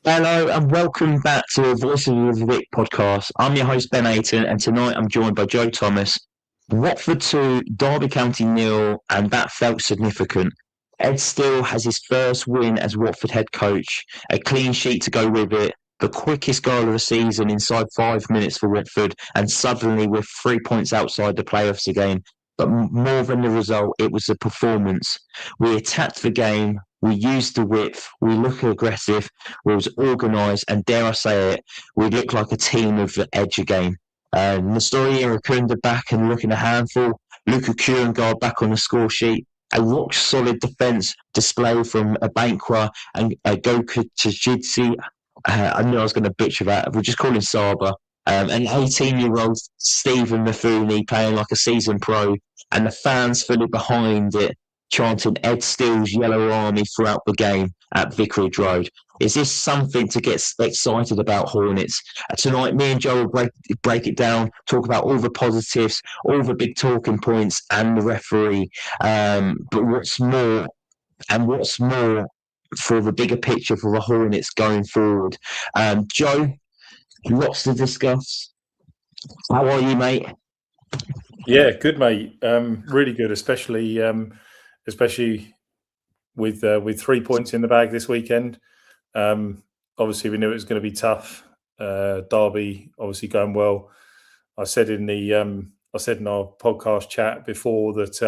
Hello and welcome back to the Voices of the Vic podcast. I'm your host Ben Aiton, and tonight I'm joined by Joe Thomas. Watford 2, Derby County 0, and that felt significant. Ed Steele has his first win as Watford head coach, a clean sheet to go with it, the quickest goal of the season inside 5 minutes for Watford, and suddenly we're 3 points outside the playoffs again. But more than the result, it was the performance. We attacked the game, we used the width, we look aggressive, we was organised, and dare I say it, we look like a team of the edge again. Nestory Irankunda back and looking a handful. Luca Kjerrumgaard back on the score sheet. A rock solid defence display from Abankwah and Goglichidze. I knew I was going to butcher that. We'll just call him Saba. An 18-year-old Stephen Mfuni playing like a seasoned pro, and the fans fully behind it, chanting Ed Steele's Yellow Army throughout the game at Vicarage Road. Is this something to get excited about, Hornets? Tonight, me and Joe will break it down, talk about all the positives, all the big talking points, and the referee. But what's more for the bigger picture for the Hornets going forward? Joe, lots to discuss. How are you, mate? Yeah, good, mate. Really good, especially with 3 points in the bag this weekend. Obviously, we knew it was going to be tough. Derby obviously going well. I said in our podcast chat before that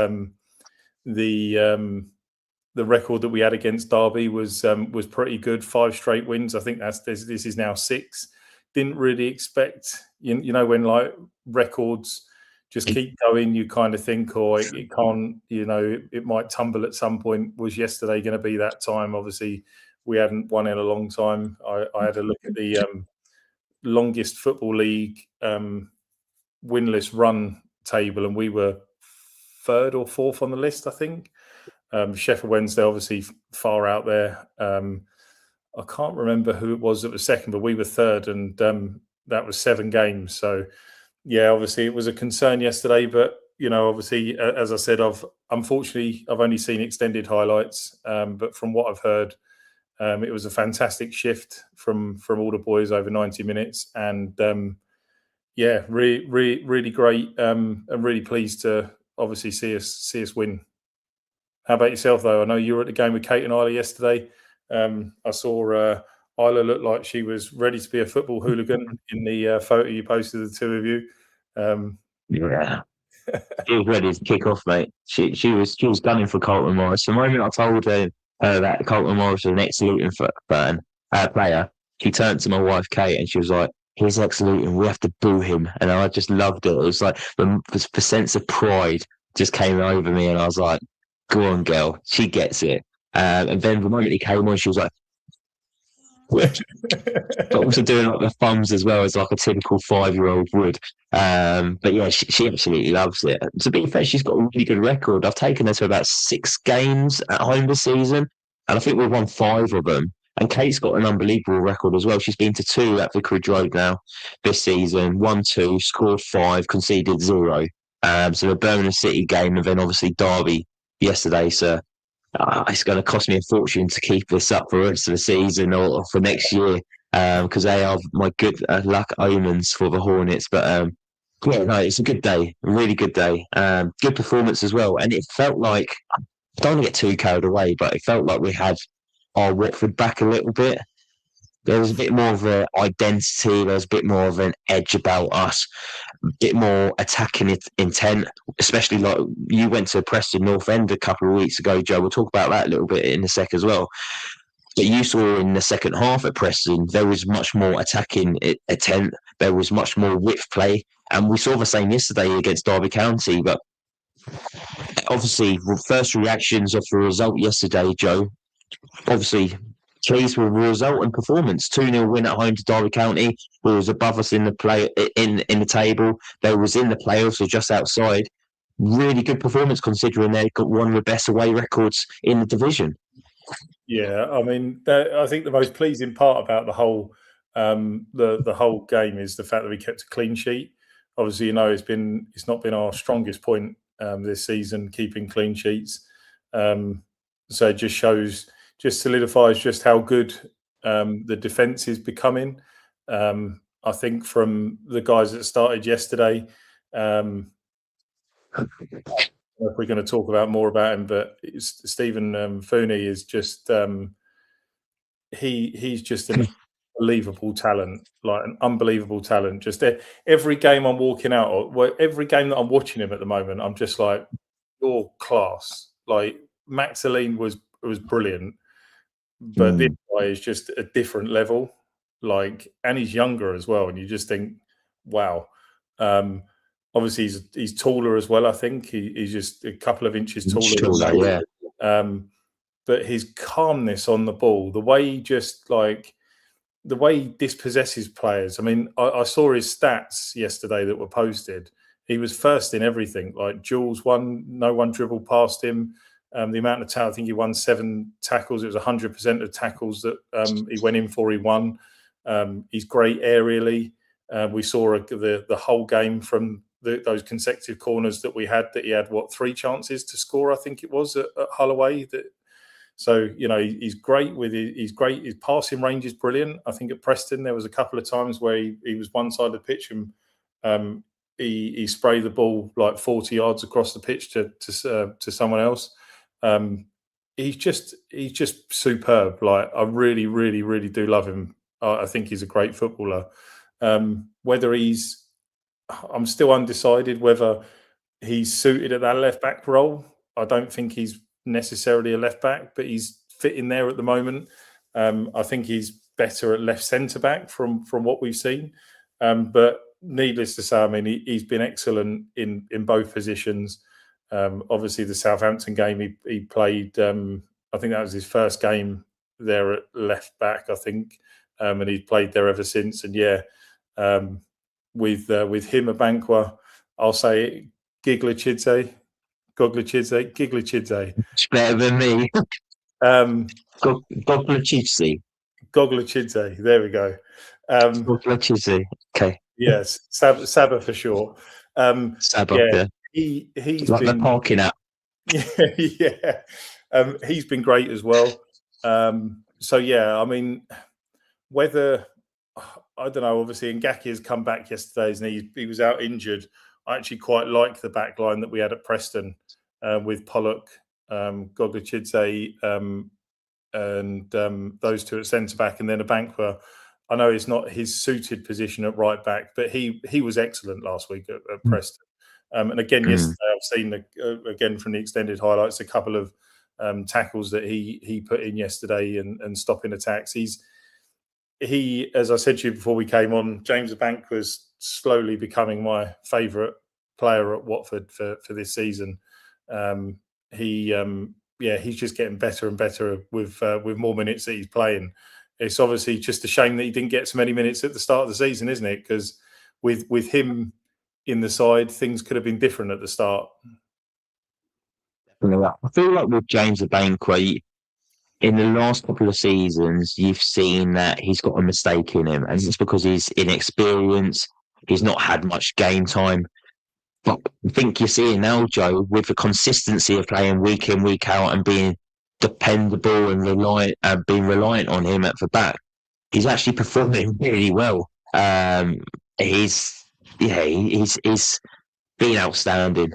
the record that we had against Derby was pretty good. 5 straight wins. I think this is now 6. Didn't really expect, when like records just keep going, you kind of think, it can't, it might tumble at some point. Was yesterday going to be that time? Obviously, we hadn't won in a long time. I had a look at the longest football league winless run table, and we were 3rd or 4th on the list, I think. Sheffield Wednesday, obviously, far out there. I can't remember who it was that was 2nd, but we were 3rd, and that was 7 games. So, yeah, obviously it was a concern yesterday, but obviously, as I said, I've only seen extended highlights, but from what I've heard, it was a fantastic shift from all the boys over 90 minutes, and really great. I'm really pleased to obviously see us win. How about yourself, though? I know you were at the game with Kate and Isla yesterday. I saw Isla look like she was ready to be a football hooligan in the photo you posted of the two of you. Yeah. She was ready to kick off, mate. She was gunning for Colton Morris. The moment I told her that Colton Morris was an ex-Luton player, she turned to my wife Kate and she was like, "He's ex-Luton. We have to boo him." And I just loved it. It was like the sense of pride just came over me, and I was like, "Go on, girl. She gets it." And then the moment he came on, she was like, but also doing like the thumbs as well as like a typical 5-year-old would. But yeah, she absolutely loves it. To be fair, she's got a really good record. I've taken her to about 6 games at home this season, and I think we've won 5 of them. And Kate's got an unbelievable record as well. She's been to 2 at Vicarage Road now this season. 1-2, scored 5, conceded 0. So the Birmingham City game, and then obviously Derby yesterday. So it's going to cost me a fortune to keep this up for the rest of the season or for next year, because they are my good luck omens for the Hornets. But yeah, no, it's a good day, a really good day. Good performance as well, and it felt like, I don't want to get too carried away, but it felt like we had our Watford back a little bit. There was a bit more of an identity. There was a bit more of an edge about us, a bit more attacking intent, especially like you went to Preston North End a couple of weeks ago, Joe. We'll talk about that a little bit in a sec as well. But you saw in the second half at Preston, there was much more attacking intent. There was much more width play. And we saw the same yesterday against Derby County. But obviously, first reactions of the result yesterday, Joe, obviously pleased with the result and performance. 2-0 win at home to Derby County, who was above us in the table. They was in the playoffs or just outside. Really good performance considering they got one of the best away records in the division. Yeah, I mean, I think the most pleasing part about the whole the whole game is the fact that we kept a clean sheet. Obviously, it's not been our strongest point this season, keeping clean sheets. So it just solidifies just how good the defence is becoming. I think from the guys that started yesterday, if we're going to talk about more about him, but Stephen Mfuni is just he's just an unbelievable talent, like an unbelievable talent. Just every game I'm walking out, or every game that I'm watching him at the moment, I'm just like, you're class. Like Max Aline was brilliant, but this guy is just a different level. Like, and he's younger as well, and you just think, wow. Obviously, he's taller as well. I think he's just a couple of inches taller. But his calmness on the ball, the way he just the way he dispossesses players. I mean, I saw his stats yesterday that were posted. He was first in everything. Like Jules no one dribbled past him. The amount of tackles, I think he won 7 tackles. It was 100% of tackles that he went in for. He won. He's great aerially. We saw the whole game from those consecutive corners that we had. That he had 3 chances to score. I think it was at Holloway. So he's great with his passing range is brilliant. I think at Preston there was a couple of times where he was one side of the pitch and he sprayed the ball like 40 yards across the pitch to someone else. He's just superb. Like, I really, really, really do love him. I think he's a great footballer. I'm still undecided whether he's suited at that left back role. I don't think he's necessarily a left back, but he's fitting there at the moment. I think he's better at left centre back from what we've seen. But needless to say, I mean, he's been excellent in both positions. Obviously, the Southampton game he played. I think that was his first game there at left back, I think, and he's played there ever since. And with him, Abankwah, I'll say Goglichidze. It's better than me. Goglichidze. There we go. Goglichidze. Okay. Yes, Saba for short. Saba. Yeah. He's like been the parking app. Yeah. He's been great as well. So yeah, I mean, whether I don't know. Obviously, Ngaki has come back yesterday, and he was out injured. I actually quite like the back line that we had at Preston with Pollock, Goglichidze, and those two at centre back, and then Abankwah. I know it's not his suited position at right back, but he was excellent last week at Preston. And again, yesterday I've seen again from the extended highlights a couple of tackles that he put in yesterday and stopping attacks. He, as I said to you before we came on, James Abankwah was slowly becoming my favourite player at Watford for this season. He's just getting better and better with more minutes that he's playing. It's obviously just a shame that he didn't get so many minutes at the start of the season, isn't it? Because with him in the side, things could have been different at the start. I feel like with James Abankwah, in the last couple of seasons, you've seen that he's got a mistake in him, and it's because he's inexperienced. He's not had much game time. But I think you're seeing now, Joe, with the consistency of playing week in, week out, and being dependable and being reliant on him at the back, he's actually performing really well. He's been outstanding.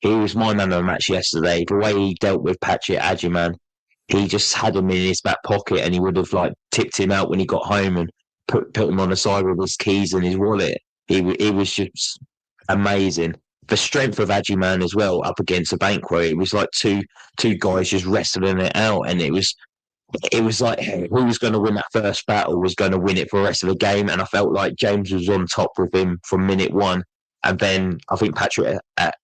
He was my man of the match yesterday. The way he dealt with Patrick Agyemang, he just had him in his back pocket, and he would have tipped him out when he got home and put him on the side with his keys and his wallet. He was just amazing. The strength of Agyemang as well up against Abankwah, it was like two guys just wrestling it out, and it was like who was going to win that first battle was going to win it for the rest of the game. And I felt like James was on top with him from minute one. And then I think Patrick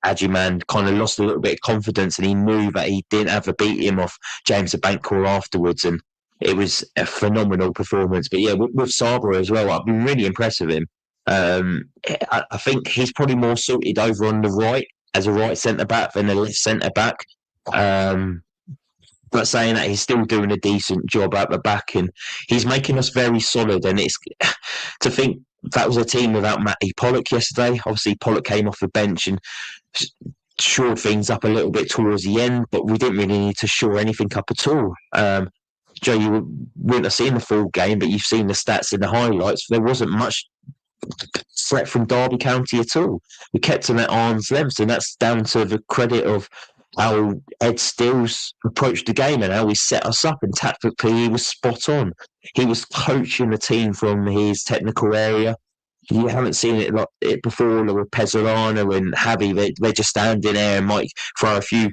Agyemang kind of lost a little bit of confidence, and he knew that he didn't have to beat him off James Abankwah afterwards. And it was a phenomenal performance. But yeah, with Saba as well, I've been really impressed with him. I think he's probably more suited over on the right as a right centre-back than a left centre-back. But saying that, he's still doing a decent job at the back, and he's making us very solid. And it's to think that was a team without Matty Pollock yesterday. Obviously, Pollock came off the bench and shored things up a little bit towards the end, but we didn't really need to shore anything up at all. Joe, you wouldn't have seen the full game, but you've seen the stats in the highlights. There wasn't much threat from Derby County at all. We kept them at arm's length, and that's down to the credit of how Ed Stills approached the game and how he set us up. And tactically, he was spot on. He was coaching the team from his technical area. You haven't seen it like it before with Pezzolano and Javi. They just stand in there and might throw a few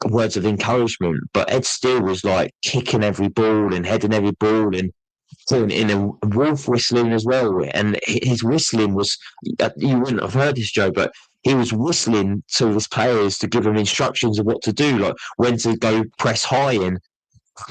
words of encouragement. But Ed Steele was like kicking every ball and heading every ball and in a wolf whistling as well. And his whistling was, you wouldn't have heard this, Joe, but he was whistling to his players to give them instructions of what to do, like when to go press high and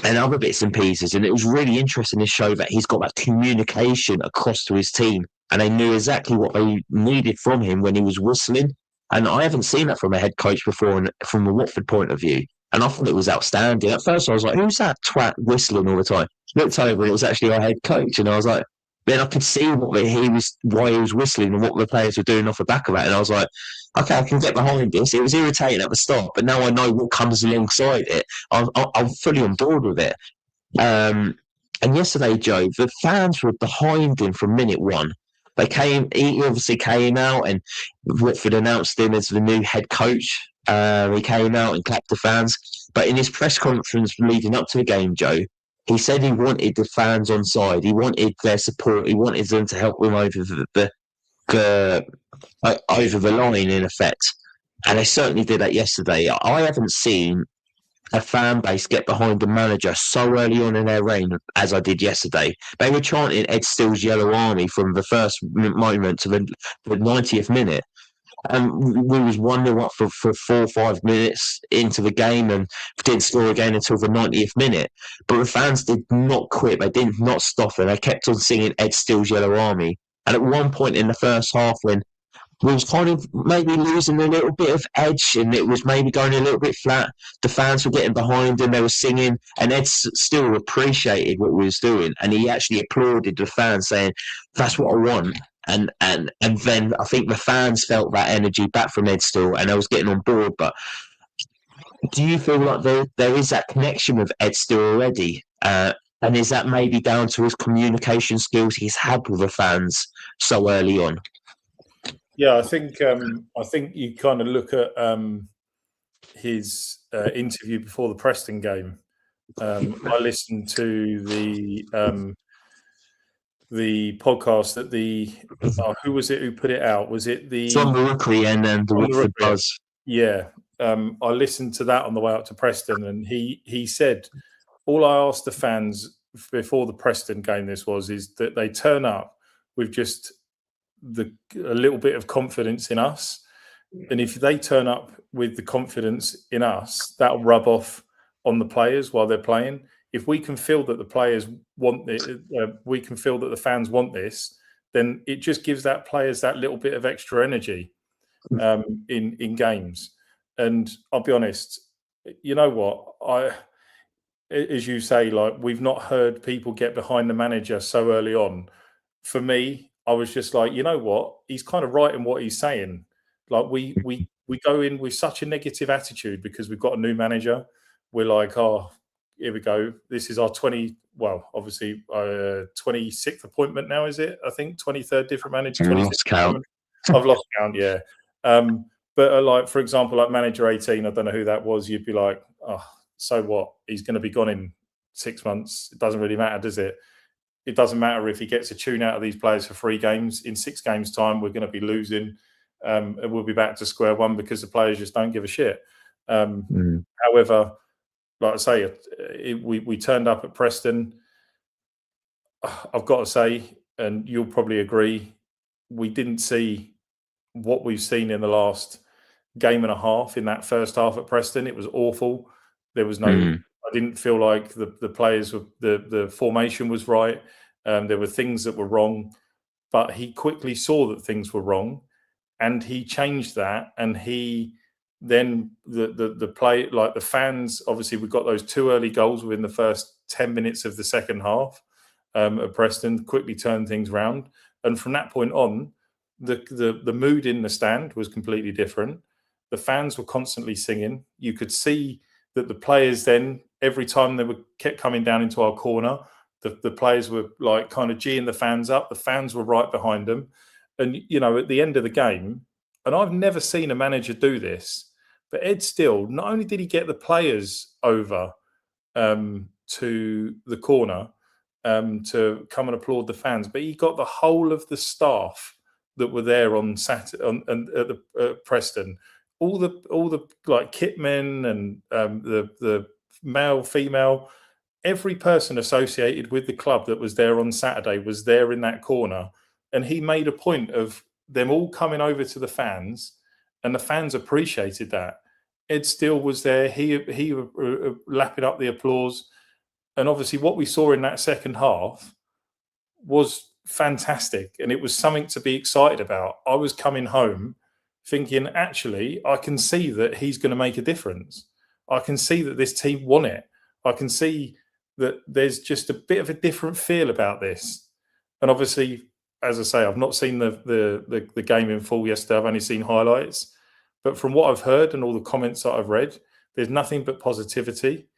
other bits and pieces. And it was really interesting to show that he's got that communication across to his team. And they knew exactly what they needed from him when he was whistling. And I haven't seen that from a head coach before, and from a Watford point of view. And I thought it was outstanding. At first, I was like, "Who's that twat whistling all the time?" Looked over, and it was actually our head coach. And I was like, then I could see why he was whistling and what the players were doing off the back of that. And I was like, okay, I can get behind this. It was irritating at the start, but now I know what comes alongside it. I'm fully on board with it. And yesterday, Joe, the fans were behind him from minute one. He obviously came out, and Watford announced him as the new head coach. He came out and clapped the fans. But in his press conference leading up to the game, Joe, he said he wanted the fans on side. He wanted their support. He wanted them to help him over the line, in effect. And they certainly did that yesterday. I haven't seen a fan base get behind the manager so early on in their reign as I did yesterday. They were chanting Ed Steele's Yellow Army from the first moment to the 90th minute. And we was 1-0 up for 4 or 5 minutes into the game and didn't score again until the 90th minute. But the fans did not quit. They did not stop, and they kept on singing Ed Steele's Yellow Army. And at one point in the first half, when we was kind of maybe losing a little bit of edge and it was maybe going a little bit flat, the fans were getting behind him, they were singing, and Ed still appreciated what we was doing, and he actually applauded the fans, saying, "That's what I want." And then I think the fans felt that energy back from Ed Steele, and I was getting on board. But do you feel like there is that connection with Ed Steele already? And is that maybe down to his communication skills he's had with the fans so early on? Yeah, I think you kind of look at his interview before the Preston game. I listened to the podcast that who was it who put it out? Was it John the Rookery and then the Watford Buzz? Yeah, I listened to that on the way up to Preston, and he said, all I asked the fans before the Preston game is that they turn up with just a little bit of confidence in us, and if they turn up with the confidence in us, that'll rub off on the players while they're playing. If we can feel that the players want it, we can feel that the fans want this, then it just gives that players that little bit of extra energy in games. And I'll be honest, you know what, as you say, like, we've not heard people get behind the manager so early on. For me, I was just like, you know what, he's kind of right in what he's saying. Like, we go in with such a negative attitude because we've got a new manager. We're like, oh, here we go. This is our 26th appointment now, is it? I think 23rd different manager. I've lost count. I've lost count, yeah. But like, for example, like manager 18, I don't know who that was. You'd be like, oh, so what? He's going to be gone in 6 months. It doesn't really matter, does it? It doesn't matter if he gets a tune out of these players for 3 games. In 6 games' time, we're going to be losing. And we'll be back to square one because the players just don't give a shit. However, like I say, we turned up at Preston. I've got to say, and you'll probably agree, we didn't see what we've seen in the last game and a half in that first half at Preston. It was awful. There was no. I didn't feel like the players were, the formation was right. There were things that were wrong, but he quickly saw that things were wrong, and he changed that. And he then the play, like the fans, obviously we got those 2 early goals within the first 10 minutes of the second half at Preston, quickly turned things round. And from that point on, the mood in the stand was completely different. The fans were constantly singing. You could see that the players then, every time they kept coming down into our corner, the players were like kind of geeing the fans up. The fans were right behind them. And, at the end of the game, and I've never seen a manager do this, but Ed Still, not only did he get the players over to the corner to come and applaud the fans, but he got the whole of the staff that were there on Saturday at Preston, all the like kitmen and the male, female, every person associated with the club that was there on Saturday was there in that corner, and he made a point of them all coming over to the fans, and the fans appreciated that. Ed Still was there. He lapping up the applause, and obviously what we saw in that second half was fantastic, and it was something to be excited about. I was coming home thinking, actually, I can see that he's going to make a difference. I can see that this team won it. I can see that there's just a bit of a different feel about this. And obviously, as I say, I've not seen the game in full yesterday. I've only seen highlights. But from what I've heard and all the comments that I've read, there's nothing but positivity.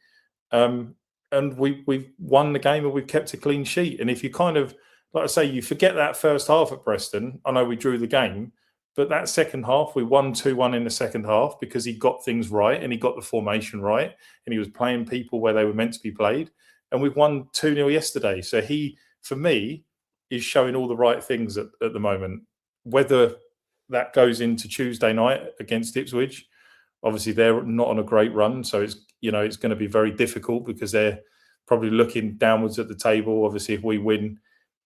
And we've won the game and we've kept a clean sheet. And if you kind of, like I say, you forget that first half at Preston, I know we drew the game, but that second half, we won 2-1 in the second half because he got things right and he got the formation right and he was playing people where they were meant to be played. And we've won 2-0 yesterday. So he, for me, is showing all the right things at the moment. Whether that goes into Tuesday night against Ipswich, obviously they're not on a great run. So it's going to be very difficult because they're probably looking downwards at the table. Obviously, if we win,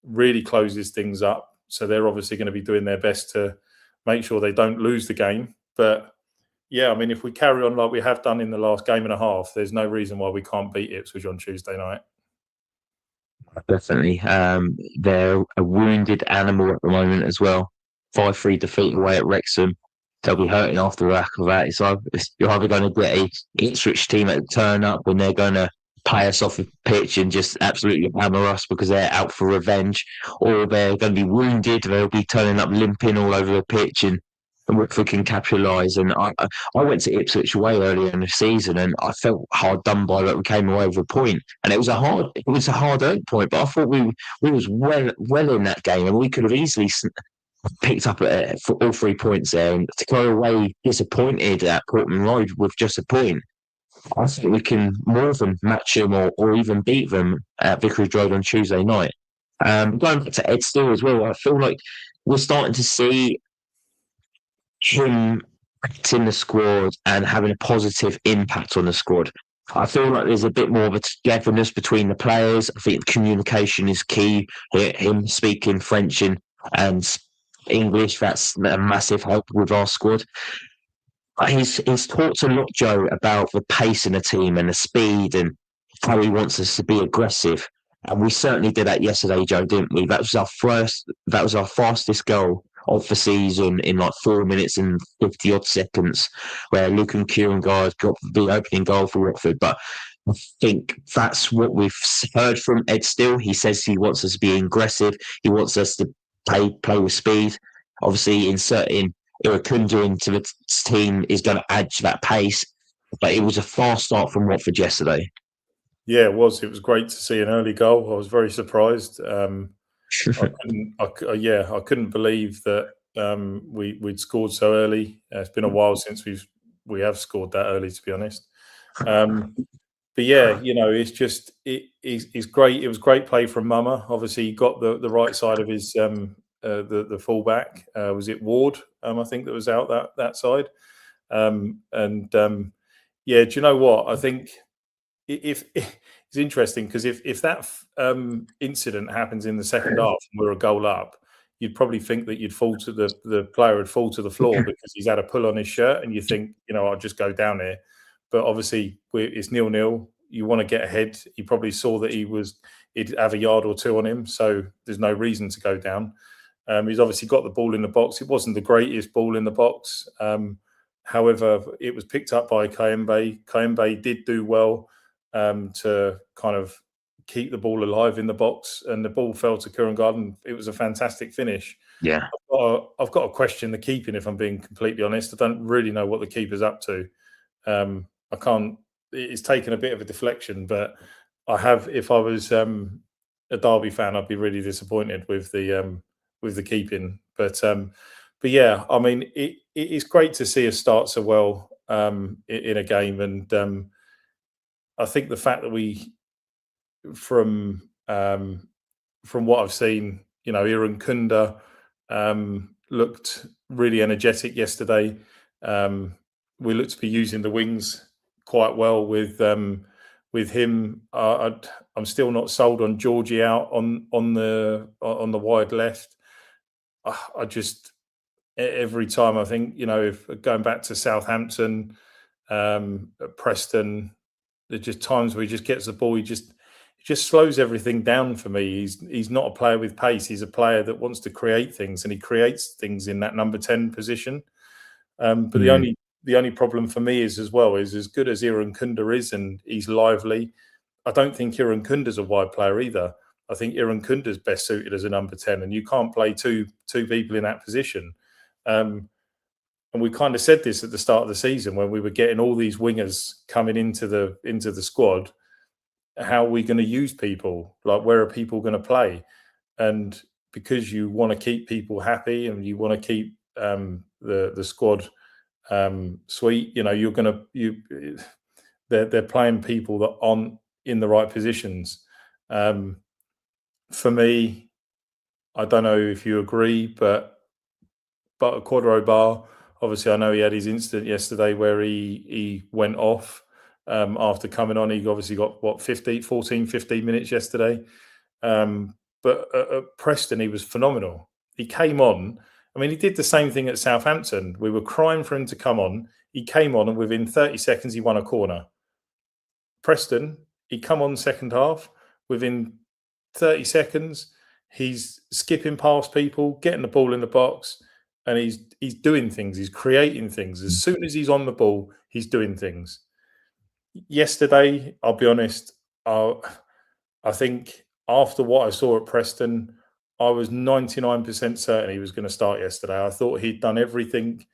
really closes things up. So they're obviously going to be doing their best to make sure they don't lose the game. But yeah, I mean, if we carry on like we have done in the last game and a half, there's no reason why we can't beat Ipswich on Tuesday night. Definitely. They're a wounded animal at the moment as well. 5-3 defeat away at Wrexham. They'll be hurting after the back of that. You're either going to get a Ipswich team at turn up and they're going to pay us off the pitch and just absolutely hammer us because they're out for revenge, or they're going to be wounded. They'll be turning up limping all over the pitch and Watford can capitalise. And I went to Ipswich away earlier in the season and I felt hard done by that. We came away with a point, and it was a hard earned point. But I thought we was well in that game, and we could have easily picked up for all 3 points there. And to go away disappointed at Portman Road with just a point, I think we can more than match them or even beat them at Vicarage Road on Tuesday night. Going back to Ed Still as well, I feel like we're starting to see him in the squad and having a positive impact on the squad. I feel like there's a bit more of a togetherness between the players. I think communication is key. Him speaking French and English, that's a massive help with our squad. He's talked a lot, Joe, about the pace in the team and the speed and how he wants us to be aggressive. And we certainly did that yesterday, Joe, didn't we? That was our fastest goal of the season in like 4 minutes and 50 odd seconds, where Luca Kjerrumgaard got the opening goal for Watford. But I think that's what we've heard from Ed Still. He says he wants us to be aggressive. He wants us to play with speed. Obviously, inserting Irankunda into the team is going to add to that pace. But it was a fast start from Watford yesterday. Yeah, it was. It was great to see an early goal. I was very surprised. I couldn't believe that we'd scored so early. It's been a while since we have scored that early, to be honest. But yeah, it's great. It was great play from Mama. Obviously, he got the right side of his the fullback. Was it Ward? I think that was out that side. Yeah, do you know what? I think if it's interesting because if that incident happens in the second half and we're a goal up, you'd probably think that the player would fall to the floor because he's had a pull on his shirt, and you think, I'll just go down here. But obviously it's 0-0. You want to get ahead. He probably saw that he'd have a yard or two on him, so there's no reason to go down. He's obviously got the ball in the box. It wasn't the greatest ball in the box. However, it was picked up by Kayembe. Kayembe did do well to kind of keep the ball alive in the box, and the ball fell to Kjerrumgaard, and it was a fantastic finish. Yeah, I've got to question the keeping, if I'm being completely honest. I don't really know what the keeper's up to. I can't it's taken a bit of a deflection. But if I was a Derby fan, I'd be really disappointed with the keeping. But yeah, I mean, it is great to see us start so well in a game, and I think the fact that we, from what I've seen, Irankunda looked really energetic yesterday. We look to be using the wings quite well with him. I'm still not sold on Georgie out on the wide left. I just, every time I think, if going back to Southampton, Preston, there's just times where he just gets the ball, he just slows everything down for me. He's not a player with pace. He's a player that wants to create things, and he creates things in that number 10 position. But the only problem for me is, as well, is as good as Irankunda is, and he's lively, I don't think Irankunda's a wide player either. I think Irankunda's best suited as a number 10, and you can't play two people in that position. And we kind of said this at the start of the season when we were getting all these wingers coming into the squad. How are we going to use people? Like, where are people going to play? And because you want to keep people happy and you want to keep the squad sweet, they're playing people that aren't in the right positions. For me, I don't know if you agree, but Quadro Bar, obviously, I know he had his incident yesterday where he went off after coming on. He obviously got 15 minutes yesterday. But at Preston, he was phenomenal. He came on. I mean, he did the same thing at Southampton. We were crying for him to come on. He came on, and within 30 seconds, he won a corner. Preston, he come on second half. Within 30 seconds, he's skipping past people, getting the ball in the box, and he's doing things. He's creating things. As soon as he's on the ball, he's doing things. Yesterday, I'll be honest, I think after what I saw at Preston, I was 99% certain he was going to start yesterday. I thought he'd done everything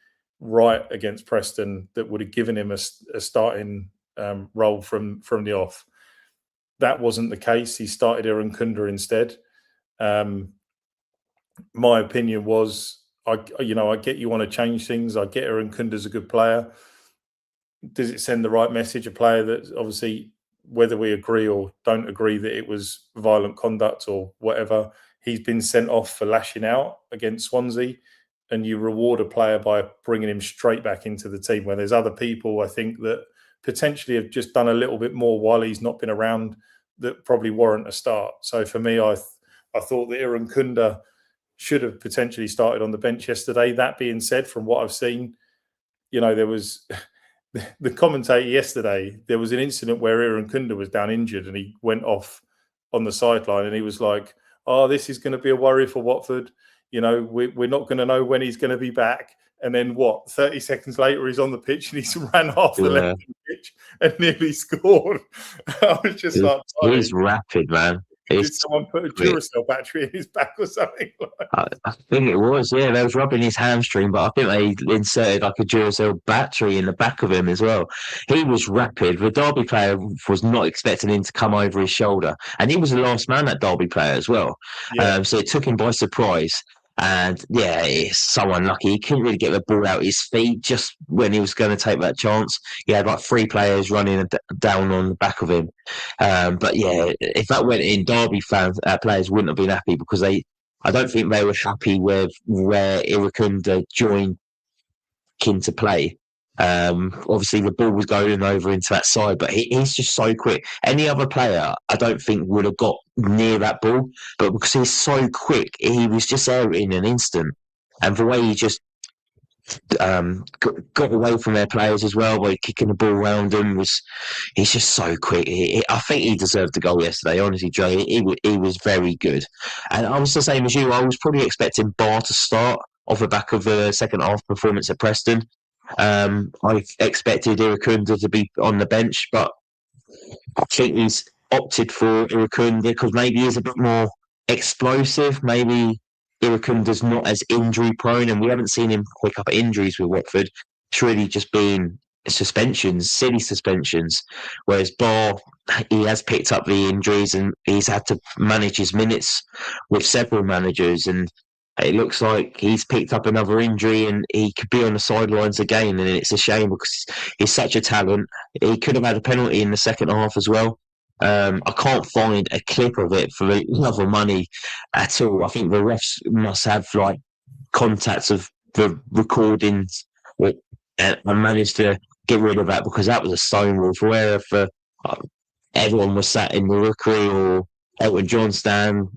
right against Preston that would have given him a starting role from the off. That wasn't the case. He started Irankunda instead. My opinion was, I get you want to change things. I get Irankunda's a good player. Does it send the right message? A player that, obviously, whether we agree or don't agree that it was violent conduct or whatever, he's been sent off for lashing out against Swansea, and you reward a player by bringing him straight back into the team, where there's other people, I think, that potentially have just done a little bit more while he's not been around that probably warrant a start. So for me, I thought that Irankunda should have potentially started on the bench yesterday. That being said, from what I've seen, there was the commentator yesterday, there was an incident where Irankunda was down injured and he went off on the sideline, and he was like, "Oh, this is going to be a worry for Watford. We're not going to know when he's going to be back." And then 30 seconds later, he's on the pitch and he's ran half the length of the pitch and nearly scored. I was just he's rapid, man. Did someone put a Duracell battery in his back or something? I think it was, yeah. They was rubbing his hamstring, but I think they inserted like a Duracell battery in the back of him as well. He was rapid. The Derby player was not expecting him to come over his shoulder, and he was the last man, that Derby player as well. Yeah. So it took him by surprise. And yeah, it's so unlucky. He couldn't really get the ball out his feet just when he was going to take that chance. He had like 3 players running down on the back of him. But yeah, if that went in, Derby fans, players wouldn't have been happy, because I don't think they were happy with where Irankunda joined into play. Obviously, the ball was going over into that side, but he's just so quick. Any other player, I don't think, would have got near that ball, but because he's so quick, he was just there in an instant. And the way he just got away from their players as well by kicking the ball around him, he's just so quick. I think he deserved the goal yesterday, honestly, Joe. He was very good. And I was the same as you. I was probably expecting Barr to start off the back of the second half performance at Preston. I expected Irankunda to be on the bench, but I think he's opted for Irankunda because maybe he's a bit more explosive. Maybe Irakunda's not as injury prone, and we haven't seen him pick up injuries with Watford. It's really just been suspensions, silly suspensions, whereas Barr, he has picked up the injuries and he's had to manage his minutes with several managers, and it looks like he's picked up another injury and he could be on the sidelines again, and it's a shame because he's such a talent. He could have had a penalty in the second half as well. I can't find a clip of it for the love of money at all. I think the refs must have like contacts of the recordings and managed to get rid of that, because that was a stonewall for wherever everyone was sat in the Rookery or Elton John stand,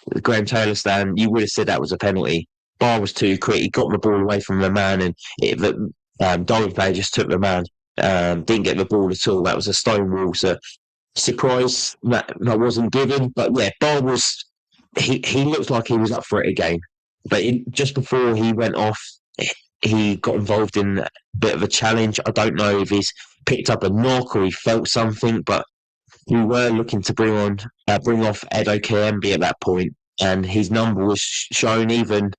the Graham Taylor stand, you would have said that was a penalty. Barr was too quick. He got the ball away from the man, and Derby player just took the man. Didn't get the ball at all. That was a stonewall. So surprise that wasn't given. But yeah, Barr was. He looked like he was up for it again. But just before he went off, he got involved in a bit of a challenge. I don't know if he's picked up a knock or he felt something, but we were looking to bring off Edo Kayembe at that point, and his number was shown. Even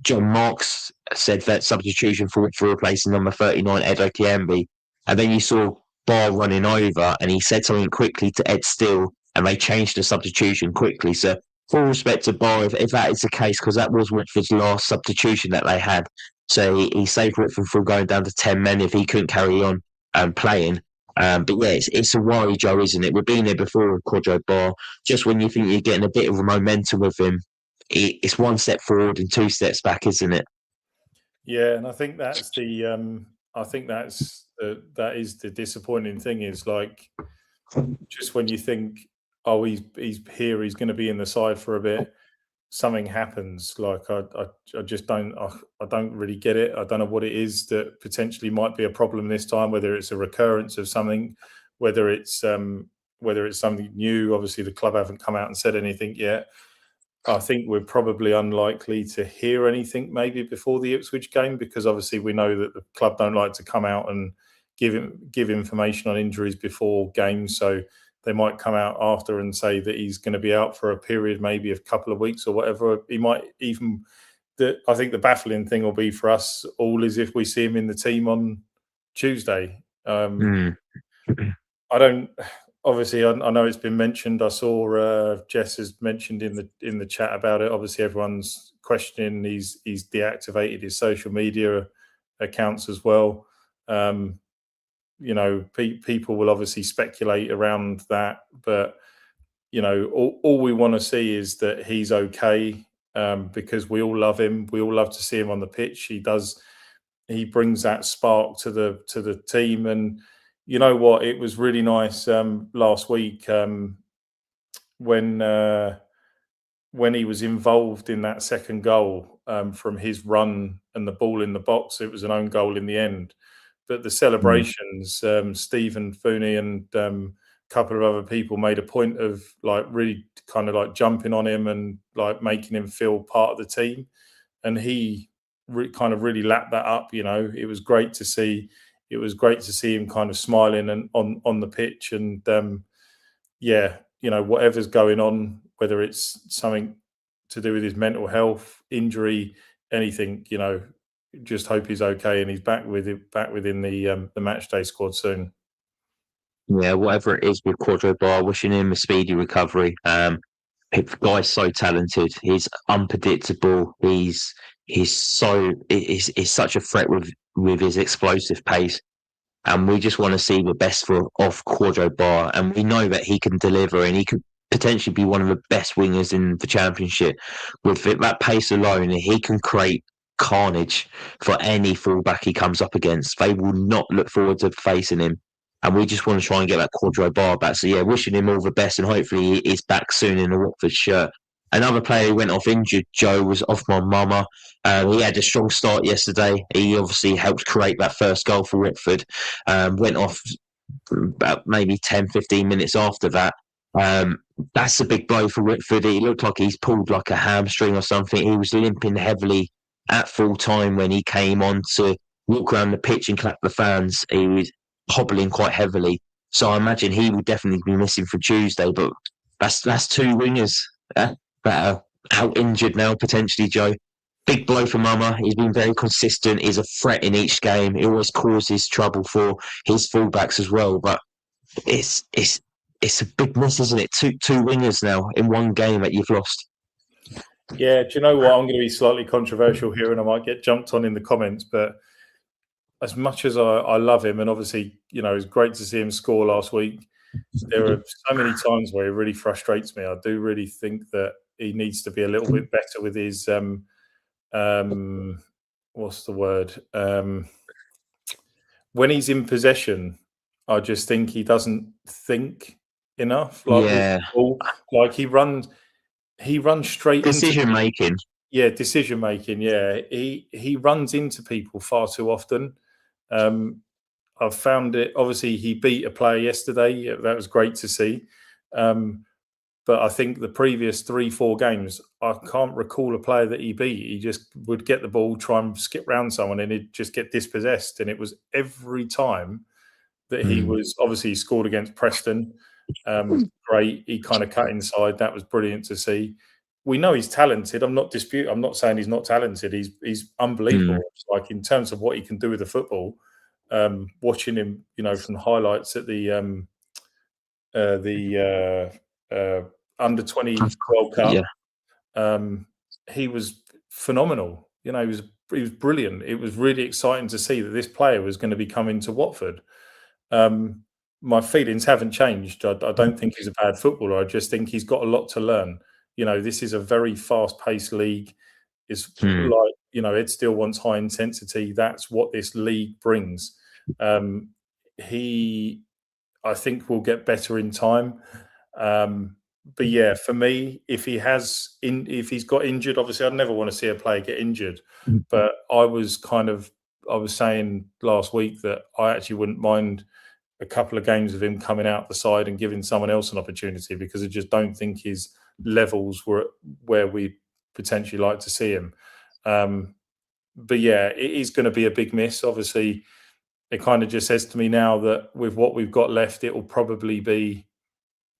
John Marks said that substitution for replacing number 39 Edo Kayembe, and then you saw Barr running over, and he said something quickly to Ed Steele, and they changed the substitution quickly. So full respect to Barr if that is the case, because that was Watford's last substitution that they had. So he saved Watford from going down to 10 men if he couldn't carry on playing. But yeah, it's a worry, Joe, isn't it? We've been there before with Quadro Barr. Just when you think you're getting a bit of a momentum with him, it's one step forward and two steps back, isn't it? Yeah, and I think that's that is the disappointing thing, is like, just when you think, oh, he's here, he's going to be in the side for a bit, something happens. Like I just don't really get it. I don't know what it is that potentially might be a problem this time. Whether it's a recurrence of something, whether it's something new. Obviously, the club haven't come out and said anything yet. I think we're probably unlikely to hear anything maybe before the Ipswich game, because obviously we know that the club don't like to come out and give information on injuries before games. So they might come out after and say that he's going to be out for a period, maybe a couple of weeks or whatever. He might even. I think the baffling thing will be for us all is if we see him in the team on Tuesday. I don't. Obviously, I know it's been mentioned. I saw Jess has mentioned in the chat about it. Obviously, everyone's questioning. He's deactivated his social media accounts as well. You know, people will obviously speculate around that, but you know, all we want to see is that he's okay, because we all love him. We all love to see him on the pitch. He brings that spark to the team, and you know what? It was really nice last week when he was involved in that second goal from his run and the ball in the box. It was an own goal in the end. But the celebrations, Stephen Mfuni and a couple of other people made a point of like really kind of like jumping on him and like making him feel part of the team. And he kind of really lapped that up. You know, it was great to see. It was great to see him kind of smiling and on the pitch. And yeah, you know, whatever's going on, whether it's something to do with his mental health, injury, anything, you know, just hope he's okay and he's back within the match day squad soon. Yeah, whatever it is with Quadro Barr, wishing him a speedy recovery. The guy's so talented. He's unpredictable. He's such a threat with his explosive pace, and we just want to see the best of Quadro Barr. And we know that he can deliver, and he could potentially be one of the best wingers in the Championship. With that pace alone, he can create carnage for any fullback he comes up against. They will not look forward to facing him, and we just want to try and get that Quadro Barr back. So yeah, wishing him all the best, and hopefully he is back soon in a Watford shirt. Another player who went off injured, Joe, was Othman Mama. He had a strong start yesterday. He obviously helped create that first goal for Watford. Went off about maybe 10, 15 minutes after that. That's a big blow for Watford. It looked like he's pulled like a hamstring or something. He was limping heavily at full time when he came on to walk around the pitch and clap the fans. He was hobbling quite heavily. So I imagine he will definitely be missing for Tuesday. But that's two wingers that are out injured now, potentially, Joe. big blow for Mama. He's been very consistent. He's a threat in each game. He always causes trouble for his fullbacks as well. But it's a big miss, isn't it? Two wingers now in one game that you've lost. Yeah, do you know what? I'm going to be slightly controversial here, and I might get jumped on in the comments. But as much as I love him, and obviously, it was great to see him score last week, there are so many times where he really frustrates me. I do really think that he needs to be a little bit better with his what's the word? When he's in possession, I just think he doesn't think enough. Like he runs straight decision making. Yeah, decision making. Yeah, he runs into people far too often. I've found it. Obviously, he beat a player yesterday. That was great to see. But I think the previous 3-4 games, I can't recall a player that he beat. He just would get the ball, try and skip round someone, and he'd just get dispossessed. And it was every time that he was, obviously he scored against Preston. Great. He kind of cut inside. That was brilliant to see. We know he's talented. I'm not saying he's not talented. He's unbelievable. Like in terms of what he can do with the football, watching him, from highlights at the under-20 World Cup, he was phenomenal. He was brilliant. It was really exciting to see that this player was going to be coming to Watford. My feelings haven't changed. I don't think he's a bad footballer. I just think he's got a lot to learn. This is a very fast-paced league. It's like, Ed still wants high intensity. That's what this league brings. He, I think, will get better in time. But yeah, for me, if he's got injured, obviously I'd never want to see a player get injured. But I was saying last week that I actually wouldn't mind a couple of games of him coming out the side and giving someone else an opportunity, because I just don't think his levels were where we potentially like to see him. But yeah, it is going to be a big miss. Obviously, it kind of just says to me now that with what we've got left, it will probably be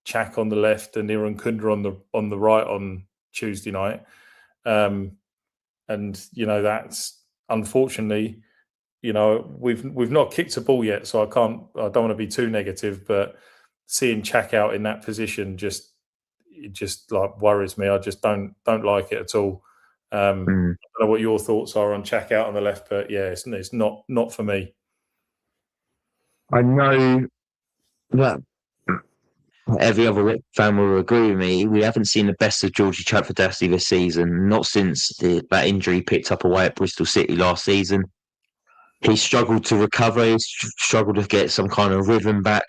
Chak on the left and Irankunda on the right on Tuesday night. And that's unfortunately, we've not kicked a ball yet, so I don't want to be too negative, but seeing Chak out in that position just like worries me. I just don't like it at all. I don't know what your thoughts are on Chak out on the left, but yeah, it's not for me. I know that every other fan will agree with me. We haven't seen the best of Georgie Chapfordasty this season, not since that injury picked up away at Bristol City last season. He struggled to recover. He struggled to get some kind of rhythm back.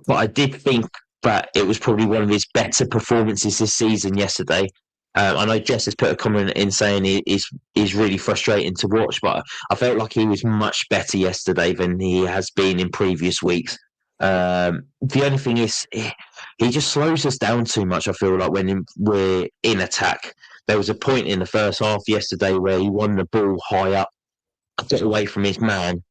But I did think that it was probably one of his better performances this season yesterday. I know Jess has put a comment in saying he's really frustrating to watch, but I felt like he was much better yesterday than he has been in previous weeks. The only thing is, he just slows us down too much, I feel like, when we're in attack. There was a point in the first half yesterday where he won the ball high up, got away from his man,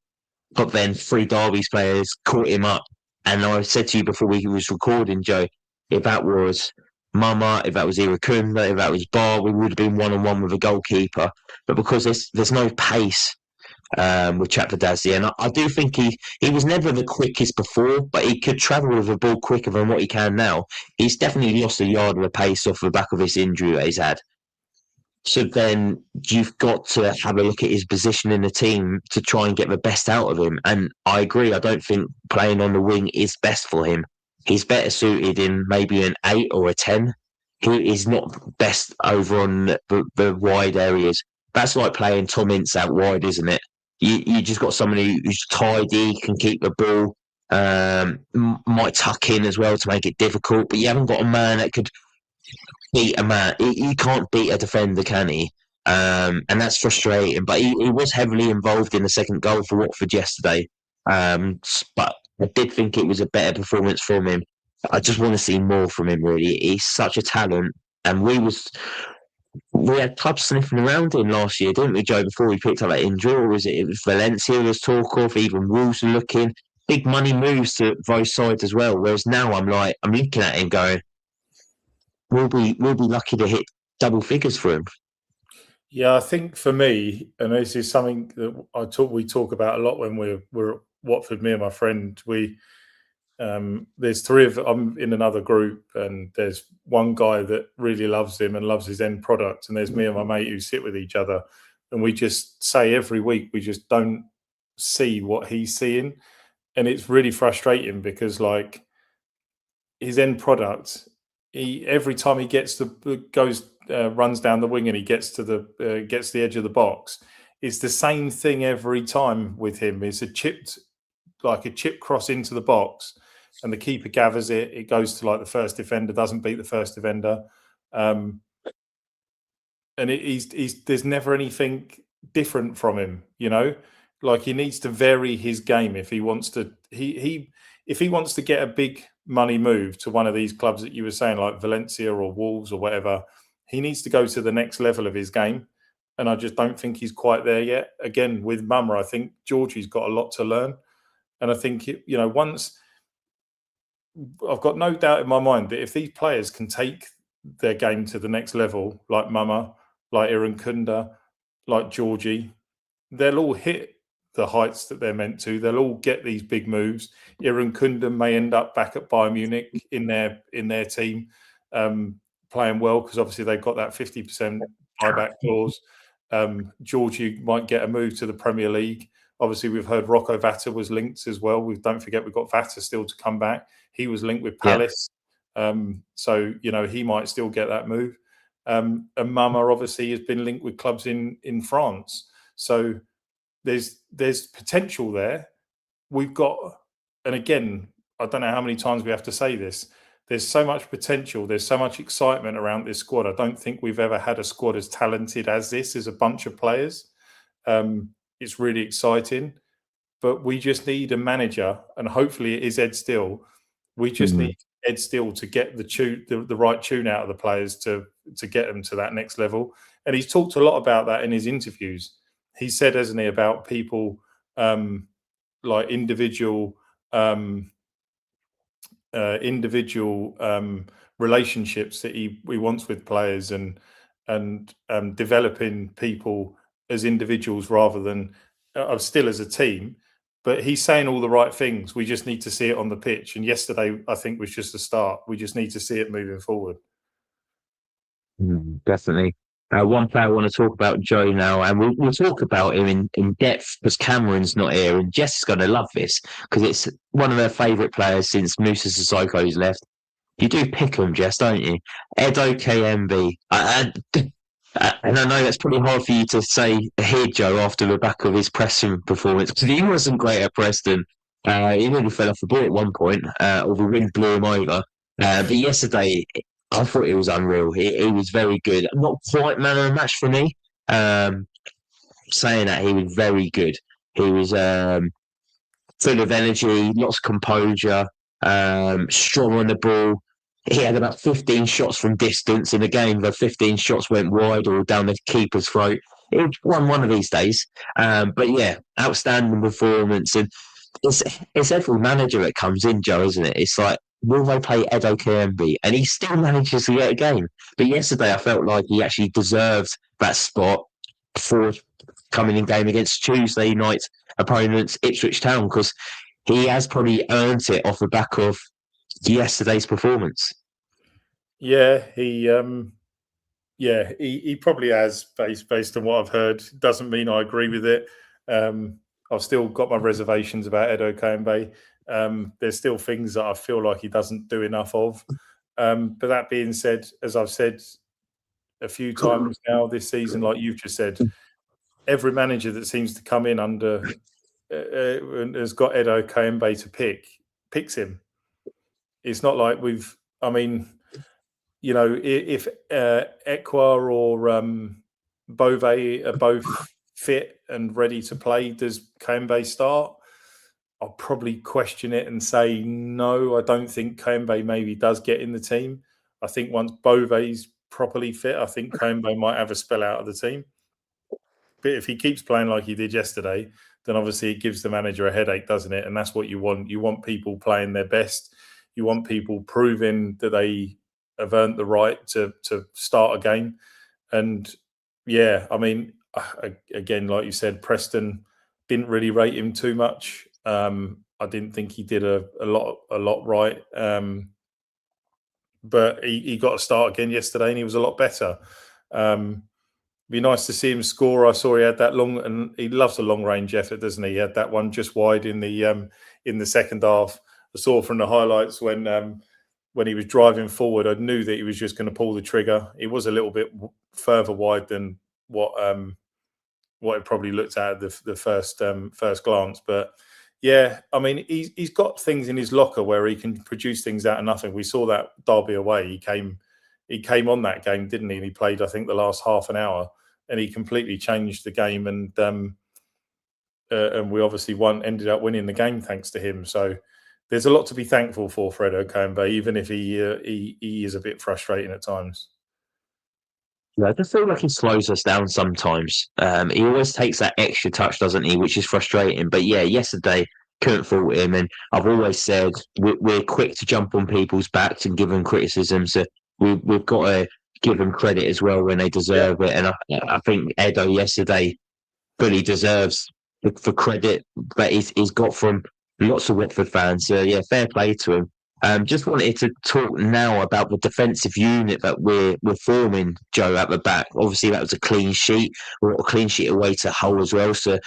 but then 3 Derby's players caught him up. And I said to you before we was recording, Joe, if that was Mama, if that was Irankunda, if that was Bar, we would have been 1-on-1 with a goalkeeper. But because there's no pace with Chapfordasty, and I do think he was never the quickest before, but he could travel with a ball quicker than what he can now. He's definitely lost a yard of the pace off the back of this injury that he's had. So then you've got to have a look at his position in the team to try and get the best out of him. And I agree, I don't think playing on the wing is best for him. He's better suited in maybe an 8 or a 10. He is not best over on the wide areas. That's like playing Tom Ince out wide, isn't it? You just got somebody who's tidy, can keep the ball, might tuck in as well to make it difficult, but you haven't got a man that could beat a man. He can't beat a defender, can he? And that's frustrating. But he was heavily involved in the second goal for Watford yesterday. But I did think it was a better performance from him. I just want to see more from him, really. He's such a talent. And we had clubs sniffing around him last year, didn't we, Joe, before we picked up that injury? Or was it was Valencia was talk of, even Wolves were looking. Big money moves to both sides as well. Whereas now I'm looking at him going, we'll be lucky to hit double figures for him. Yeah, I think for me, and this is something that we talk about a lot when we're at Watford. Me and my friend, there's three of I'm in another group, and there's one guy that really loves him and loves his end product, and there's me and my mate who sit with each other, and we just say every week we just don't see what he's seeing, and it's really frustrating because like his end product, he every time he gets runs down the wing and he gets to the edge of the box, it's the same thing every time with him. It's a chip cross into the box, and the keeper gathers it. It goes to like the first defender, doesn't beat the first defender, and there's never anything different from him. Like he needs to vary his game if he wants to. If he wants to get a big money move to one of these clubs that you were saying, like Valencia or Wolves or whatever, he needs to go to the next level of his game. And I just don't think he's quite there yet. Again, with Mama, I think Georgie's got a lot to learn. And I think, once I've got no doubt in my mind that if these players can take their game to the next level, like Mama, like Irankunda, like Georgie, they'll all hit the heights that they're meant to. They'll all get these big moves. Irankunda may end up back at Bayern Munich in their team, playing well because obviously they've got that 50% buyback clause. Georgie might get a move to the Premier League. Obviously, we've heard Rocco Vata was linked as well. Don't forget we've got Vata still to come back. He was linked with Palace. So, he might still get that move. And Mama obviously has been linked with clubs in France. So there's potential there. We've got, and again, I don't know how many times we have to say this. There's so much potential. There's so much excitement around this squad. I don't think we've ever had a squad as talented as this, as a bunch of players. It's really exciting, but we just need a manager, and hopefully it is Ed Still. We just need Ed Still to get the right tune out of the players to get them to that next level. And he's talked a lot about that in his interviews. He said, hasn't he, about people like individual relationships that he wants with players and developing people as individuals rather than still as a team. But he's saying all the right things. We just need to see it on the pitch. And yesterday, I think, was just a start. We just need to see it moving forward. Definitely. One player I want to talk about, Joe, now, and we'll talk about him in depth because Cameron's not here, and Jess is going to love this because it's one of her favourite players since Musa Sissoko's left. You do pick him, Jess, don't you? Edo Kayembe. And I know that's pretty hard for you to say here, Joe, after the back of his Preston performance, because he wasn't great at Preston. He really fell off the ball at one point, or the wind blew him over. But yesterday, I thought he was unreal. He was very good. Not quite man of the match for me. Saying that, he was very good. He was full of energy, lots of composure, strong on the ball. He had about 15 shots from distance in the game. The 15 shots went wide or down the keeper's throat. He won one of these days. But yeah, outstanding performance. And it's every manager that comes in, Joe, isn't it? It's like, will they play Edo Kayembe? And he still manages to get a game. But yesterday, I felt like he actually deserved that spot for coming in game against Tuesday night opponents, Ipswich Town, because he has probably earned it off the back of yesterday's performance. Yeah, he probably has, based on what I've heard. Doesn't mean I agree with it. I've still got my reservations about Edo Kayembe. There's still things that I feel like he doesn't do enough of. But that being said, as I've said a few times now this season, like you've just said, every manager that seems to come in under has got Edo Kayembe to picks him. It's not like if Ekwa or Bove are both fit and ready to play, does Kayembe start? I'll probably question it and say no. I don't think Kayembe maybe does get in the team. I think once Bove's properly fit, I think Kayembe might have a spell out of the team. But if he keeps playing like he did yesterday, then obviously it gives the manager a headache, doesn't it? And that's what you want. You want people playing their best. You want people proving that they have earned the right to start a game. And Yeah, I mean, again, like you said, Preston didn't really rate him too much. I didn't think he did a lot right. But he got a start again yesterday, and he was a lot better. Be nice to see him score. I saw he had that long, and he loves a long range effort, doesn't he? He had that one just wide in the second half. I saw from the highlights when he was driving forward, I knew that he was just going to pull the trigger. It was a little bit further wide than what it probably looked at the first glance, but yeah, I mean, he's got things in his locker where he can produce things out of nothing. We saw that Derby away. He came on that game, didn't he? And he played, I think, the last half an hour, and he completely changed the game. And we obviously ended up winning the game thanks to him. So there's a lot to be thankful for Fredo Kayembe, even if he is a bit frustrating at times. Yeah, I just feel like he slows us down sometimes. He always takes that extra touch, doesn't he? Which is frustrating. But yeah, yesterday couldn't fault him. And I've always said we're quick to jump on people's backs and give them criticism. So we've got to give them credit as well when they deserve it. And I think Edo yesterday fully deserves for credit that he's got from lots of Watford fans. So yeah, fair play to him. Just wanted to talk now about the defensive unit that we're forming, Joe, at the back. Obviously, that was a clean sheet. We got a clean sheet away to Hull as well. So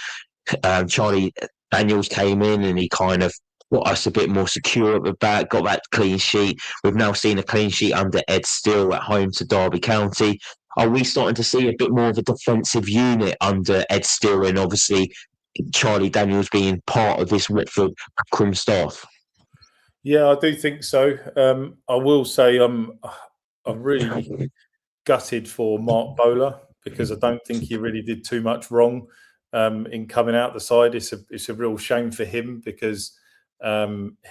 Charlie Daniels came in and he kind of got us a bit more secure at the back, got that clean sheet. We've now seen a clean sheet under Ed Steele at home to Derby County. Are we starting to see a bit more of a defensive unit under Ed Steele and obviously Charlie Daniels being part of this Watford backroom staff? Yeah, I do think so. I will say I'm really gutted for Mark Bowler because I don't think he really did too much wrong in coming out the side. It's a real shame for him because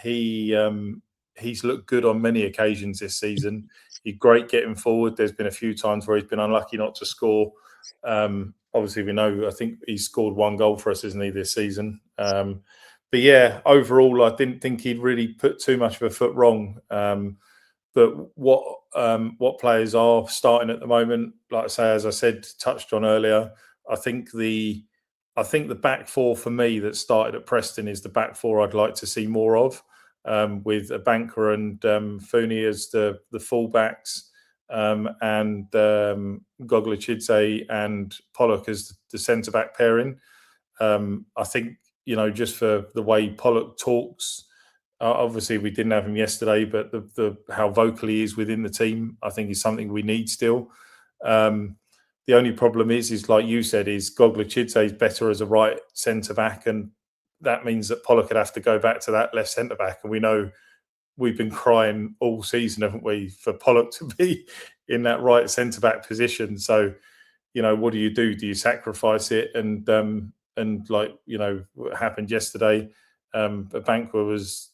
he's looked good on many occasions this season. He's great getting forward. There's been a few times where he's been unlucky not to score. Obviously, we know, I think he's scored one goal for us, isn't he, this season? But yeah, overall, I didn't think he'd really put too much of a foot wrong. But what players are starting at the moment, like I say, as I said, touched on earlier, I think the back four for me that started at Preston is the back four I'd like to see more of, with Abankwah and Mfuni as the fullbacks, and Goglichidze and Pollock as the centre back pairing. I think, just for the way Pollock talks, obviously we didn't have him yesterday, but the how vocal he is within the team, I think is something we need still. The only problem is like you said, is Goglichidze is better as a right centre back, and that means that Pollock would have to go back to that left centre back. And we know we've been crying all season, haven't we, for Pollock to be in that right centre back position. So, what do? Do you sacrifice it? And like, what happened yesterday, Abankwah was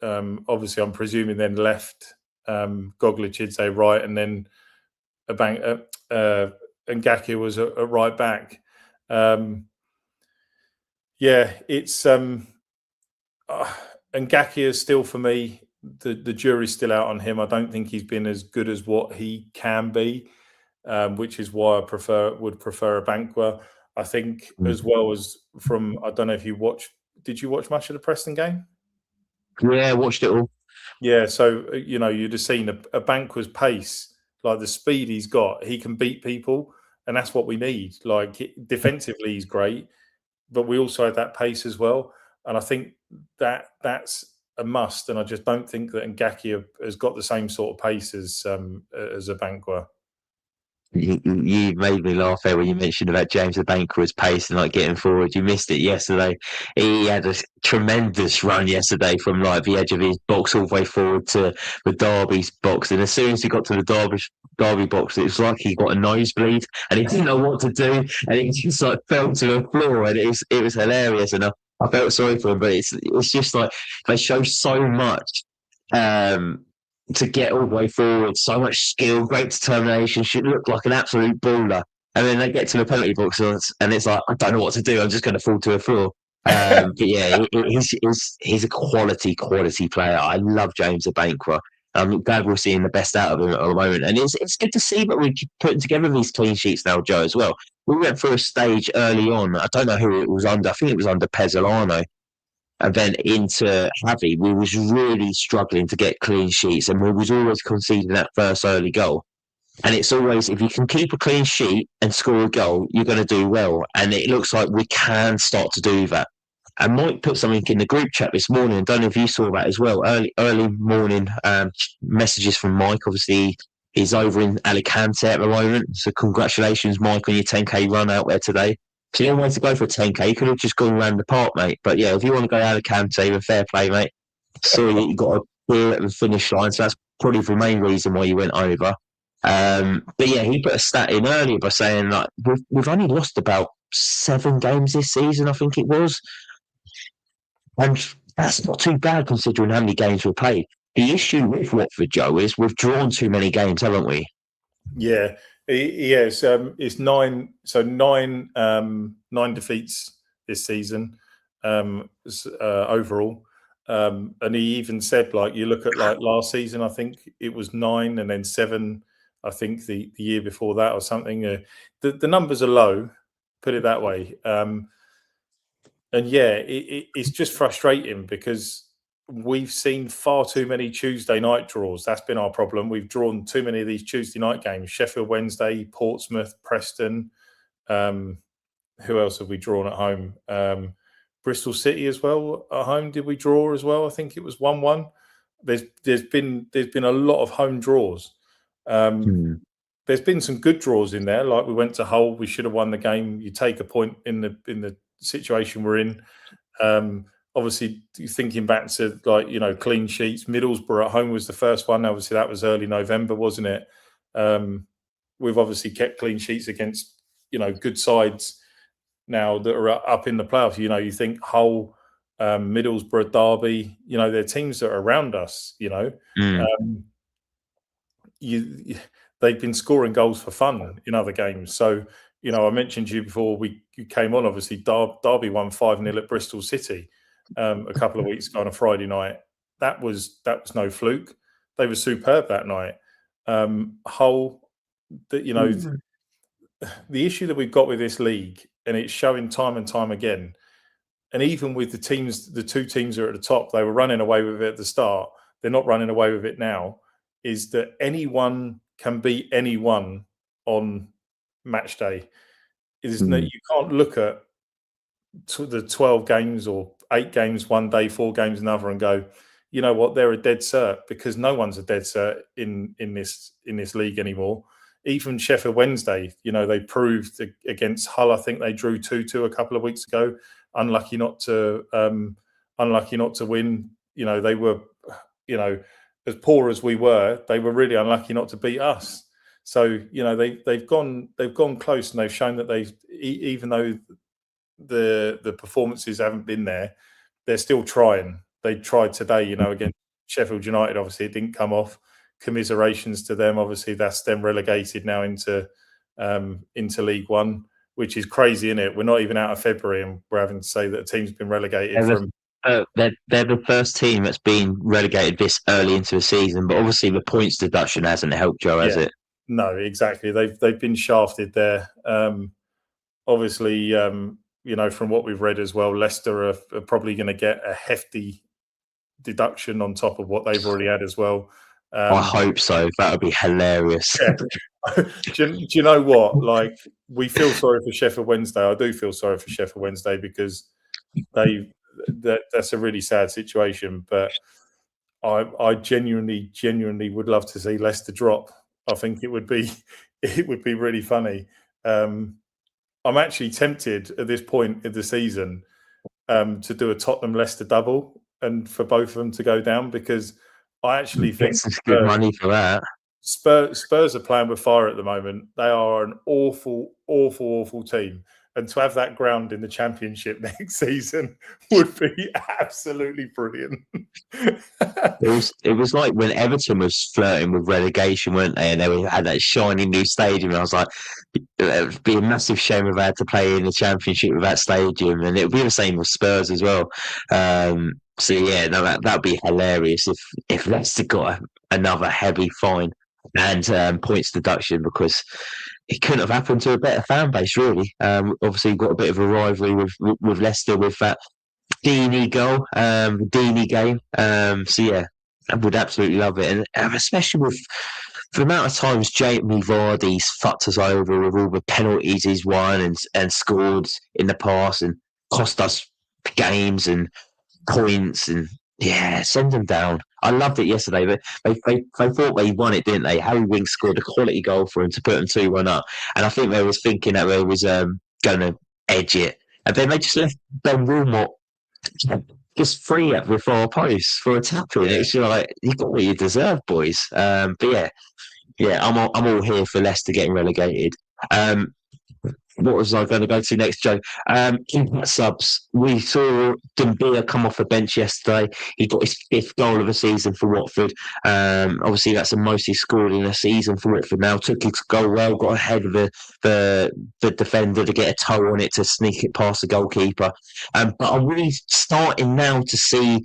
obviously, I'm presuming, then left Goglichidze right, and then Ngakia was a right back. It's Ngakia is still, for me, the jury's still out on him. I don't think he's been as good as what he can be, which is why I would prefer Abankwah. I think as well as I don't know if you watched. Did you watch much of the Preston game? Yeah, I watched it all. Yeah, so you'd have seen Abankwah's pace, like the speed he's got. He can beat people, and that's what we need. Like, defensively, he's great, but we also have that pace as well. And I think that's a must. And I just don't think that Ngakia has got the same sort of pace as Abankwah. You made me laugh there when you mentioned about James Abankwah's pace and like getting forward. You missed it yesterday. He had a tremendous run yesterday from like the edge of his box all the way forward to the Derby's box. And as soon as he got to the Derby box, it was like he got a nosebleed and he didn't know what to do. And he just like fell to the floor, and it was hilarious. And I felt sorry for him, but it's just like they show so much. To get all the way forward, so much skill, great determination, should look like an absolute baller. And then they get to the penalty box and it's like, I don't know what to do, I'm just going to fall to the floor. But yeah, he's a quality player. I love James Abankwah. I'm glad we're seeing the best out of him at the moment. And it's good to see that we're putting together these clean sheets now, Joe, as well. We went through a stage early on. I don't know who it was under. I think it was under Pezzolano. And then into Javi, we was really struggling to get clean sheets, and we was always conceding that first early goal. And it's always, if you can keep a clean sheet and score a goal, you're going to do well. And it looks like we can start to do that. And Mike put something in the group chat this morning. I don't know if you saw that as well. Early morning messages from Mike. Obviously, he's over in Alicante at the moment. So congratulations, Mike, on your 10K run out there today. If you don't want to go for a 10K, you could have just gone around the park, mate. But yeah, if you want to go to Alicante, then fair play, mate. Sorry that you got a beer at the finish line. So that's probably the main reason why you went over. But yeah, he put a stat in earlier by saying like we've only lost about 7 games this season, I think it was. And that's not too bad considering how many games we've played. The issue with Watford, Joe, is we've drawn too many games, haven't we? Yeah, it's 9. So 9 defeats this season overall. And he even said, like, you look at like last season, I think it was 9, and then 7. I think the year before that or something. The numbers are low, put it that way. And yeah, it's just frustrating because we've seen far too many Tuesday night draws. That's been our problem. We've drawn too many of these Tuesday night games. Sheffield Wednesday, Portsmouth, Preston. Who else have we drawn at home? Bristol City as well at home. Did we draw as well? I think it was 1-1. There's been a lot of home draws. There's been some good draws in there. Like we went to Hull, we should have won the game. You take a point in the situation we're in. Obviously, thinking back to like clean sheets. Middlesbrough at home was the first one. Obviously, that was early November, wasn't it? We've obviously kept clean sheets against good sides now that are up in the playoffs. You think Hull, Middlesbrough, Derby. They're teams that are around us. They've been scoring goals for fun in other games. So, I mentioned to you before you came on, obviously, Derby won 5-0 at Bristol City a couple of weeks ago on a Friday night. That was no fluke. They were superb that night. Hull, the issue that we've got with this league, and it's showing time and time again, and even with the two teams that are at the top, they were running away with it at the start. They're not running away with it now. Is that anyone can beat anyone on match day? Isn't that you can't look at the 12 games or 8 games one day, 4 games another, and go, you know what, they're a dead cert, because no one's a dead cert in this league anymore. Even Sheffield Wednesday, they proved against Hull. I think they drew 2-2 a couple of weeks ago. Unlucky not to win. They were, as poor as we were, they were really unlucky not to beat us. So they've gone close, and they've shown that even though the performances haven't been there, they're still trying. They tried today, against Sheffield United. Obviously, it didn't come off. Commiserations to them. Obviously, that's them relegated now into League One, which is crazy, isn't it? We're not even out of February, and we're having to say that a team's been relegated from. They're the first team that's been relegated this early into the season, but obviously the points deduction hasn't helped, Joe, has it? No, exactly. They've been shafted there. Obviously, from what we've read as well, Leicester are probably going to get a hefty deduction on top of what they've already had as well. I hope so. That would be hilarious. Yeah. do you know what? Like, we feel sorry for Sheffield Wednesday. I do feel sorry for Sheffield Wednesday because that's a really sad situation. But I genuinely would love to see Leicester drop. I think it would be really funny. I'm actually tempted at this point in the season to do a Tottenham-Leicester double and for both of them to go down, because I actually think some good money for that. Spurs are playing with fire at the moment. They are an awful, awful, awful team. And to have that ground in the Championship next season would be absolutely brilliant. It was like when Everton was flirting with relegation, weren't they? And they had that shiny new stadium. And I was like, it would be a massive shame if I had to play in the Championship with that stadium. And it would be the same with Spurs as well. So yeah, no, that'd be hilarious if Leicester got another heavy fine and points deduction, because it couldn't have happened to a better fan base, really. Obviously, we've got a bit of a rivalry with Leicester with that Deeney goal, the Deeney game. So yeah, I would absolutely love it, and especially with the amount of times Jamie Vardy's fucked us over with all the penalties he's won and scored in the past and cost us games and points, and yeah, send them down. I loved it yesterday, but they thought they won it, didn't they? Harry Winks scored a quality goal for him to put them 2-1 up, and I think they was thinking that they was going to edge it, and then they just left Ben Wilmot just free at the far post for a tap in. It's like, you got what you deserve, boys. But yeah, I'm all here for Leicester getting relegated. What was I going to go to next, Joe? Impact subs. We saw Doumbia come off the bench yesterday. He got his 5th goal of the season for Watford. Obviously, that's the most he scored in a season for Watford now. Took his goal well, got ahead of the defender to get a toe on it to sneak it past the goalkeeper. But I'm really starting now to see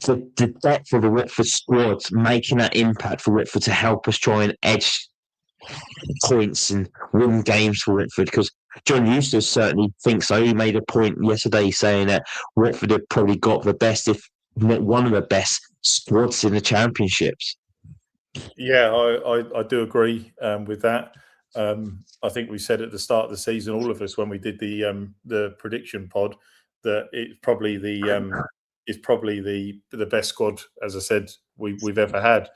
the depth of the Watford squad making that impact for Watford to help us try and edge points and win games for Watford, because John Eustace certainly thinks so. He made a point yesterday saying that Watford have probably got the best, if not one of the best, squads in the championships. Yeah, I do agree with that. I think we said at the start of the season, all of us, when we did the prediction pod, that it's probably the best squad, as I said, we've ever had.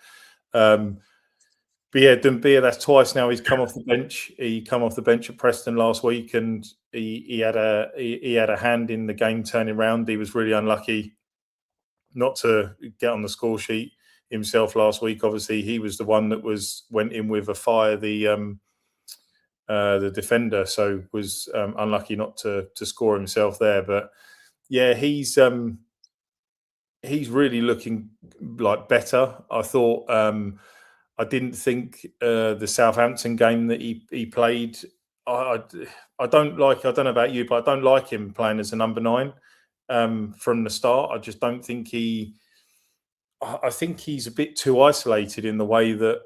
But yeah, Doumbia, that's twice now he's come off the bench. He come off the bench at Preston last week, and he had a hand in the game turning round. He was really unlucky not to get on the score sheet himself last week. Obviously, he was the one that went in with a fire, the defender, so was unlucky not to score himself there. But yeah, he's really looking like better. I thought. I didn't think the Southampton game that he played. I don't like. I don't know about you, but I don't like him playing as a number 9 from the start. I just don't think I think he's a bit too isolated in the way that.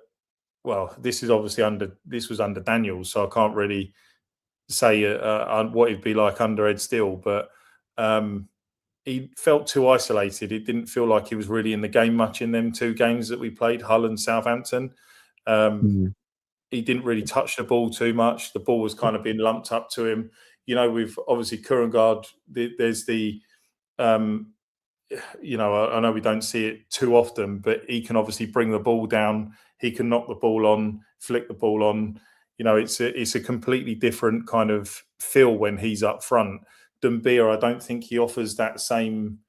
Well, this was under Daniels, so I can't really say what it'd be like under Ed Steele, but he felt too isolated. It didn't feel like he was really in the game much in them 2 games that we played, Hull and Southampton. He didn't really touch the ball too much. The ball was kind of being lumped up to him. You know, with obviously Kjerrumgaard, there's the, you know, I know we don't see it too often, but he can obviously bring the ball down. He can knock the ball on, flick the ball on. You know, it's a completely different kind of feel when he's up front. Doumbia, I don't think he offers that same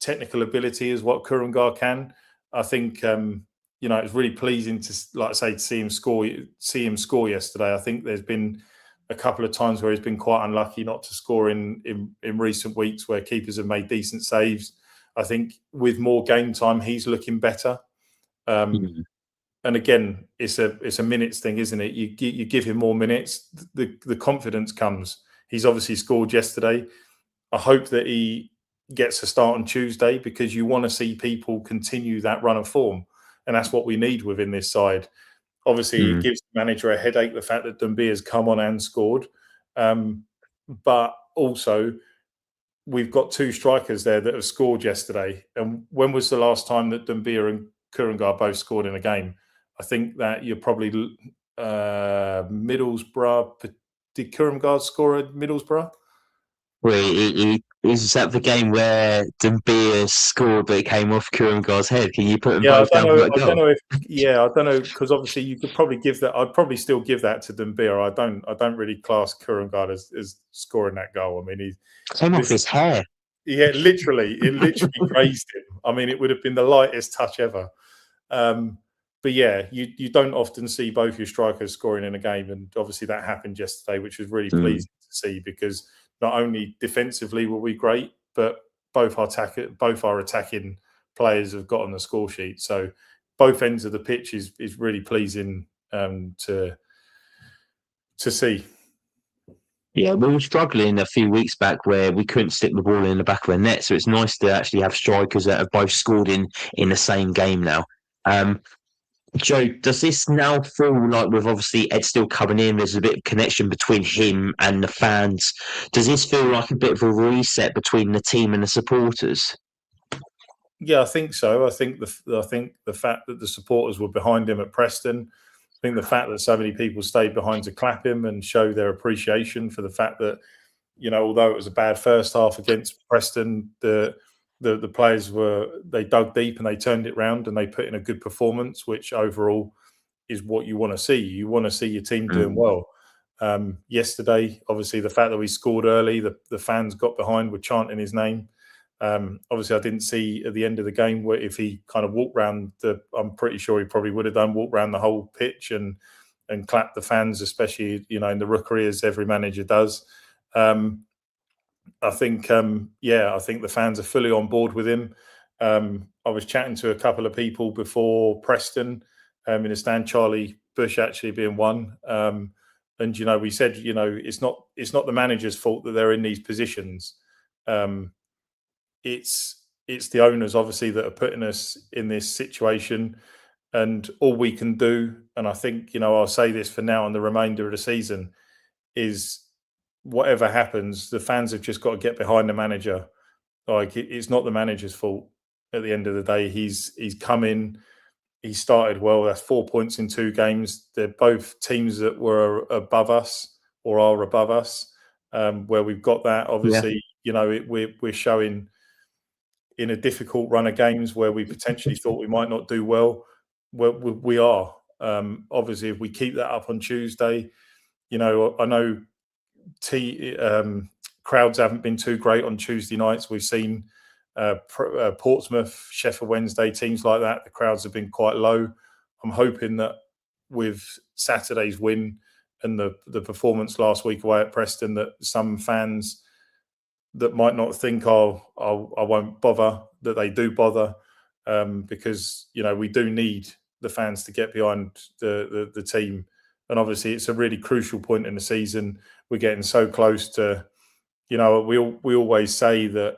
technical ability as what Kjerrumgaard can. I think you know, it's really pleasing to, like I say, to see him score yesterday. I think there's been a couple of times where he's been quite unlucky not to score in recent weeks, where keepers have made decent saves. I think with more game time, he's looking better. And again, it's a minutes thing, isn't it? You give him more minutes, the confidence comes. He's obviously scored yesterday. I hope that he gets a start on Tuesday, because you want to see people continue that run of form. And that's what we need within this side. Obviously, it gives the manager a headache, the fact that Doumbia has come on and scored. But also, we've got 2 strikers there that have scored yesterday. And when was the last time that Doumbia and Kjerrumgaard both scored in a game? I think that you're probably Middlesbrough. Did Kjerrumgaard score at Middlesbrough? Is that the game where Doumbia scored but it came off Kjerrumgaard's head? Can you put them Yeah, both down for that goal? I don't know, because obviously you could probably give that. I'd probably still give that to Doumbia. I don't really class Kjerrumgaard as scoring that goal. I mean, he came off his hair. Yeah, it literally grazed him. I mean, it would have been the lightest touch ever. But yeah, you don't often see both your strikers scoring in a game, and obviously that happened yesterday, which was really pleasing to see, because not only defensively were we great, but both our attacking players have got on the score sheet. So both ends of the pitch is really pleasing to see. Yeah, we were struggling a few weeks back where we couldn't stick the ball in the back of the net. So it's nice to actually have strikers that have both scored in the same game now. Joe, does this now feel like, with obviously Ed still coming in, there's a bit of connection between him and the fans? Does this feel like a bit of a reset between the team and the supporters? Yeah, I think so. I think the fact that the supporters were behind him at Preston, I think the fact that so many people stayed behind to clap him and show their appreciation for the fact that, although it was a bad first half against Preston, the players they dug deep and they turned it round and they put in a good performance, which overall is what you want to see. You want to see your team doing well. Yesterday, obviously, the fact that we scored early, the fans got behind, were chanting his name. Obviously, I didn't see at the end of the game where if he kind of walked round I'm pretty sure he probably would have done, walked around the whole pitch and clapped the fans, especially, in the rookery, as every manager does. I think the fans are fully on board with him. I was chatting to a couple of people before Preston in the stand, Charlie Bush actually being one. And, we said, it's not the manager's fault that they're in these positions. It's the owners, obviously, that are putting us in this situation. And all we can do, and I think, I'll say this for now and the remainder of the season, is whatever happens, the fans have just got to get behind the manager. Like, it's not the manager's fault at the end of the day. He's come in, he started well. That's 4 points in 2 games. They're both teams that were above us or are above us, where we've got that. Obviously, we're showing in a difficult run of games where we potentially thought we might not do well. We are. Obviously, if we keep that up on Tuesday, I know crowds haven't been too great on Tuesday nights. We've seen Portsmouth, Sheffield Wednesday, teams like that. The crowds have been quite low. I'm hoping that with Saturday's win and the performance last week away at Preston, that some fans that might not think, I won't bother, that they do bother, because we do need the fans to get behind the team. And obviously, it's a really crucial point in the season. We're getting so close to, we always say that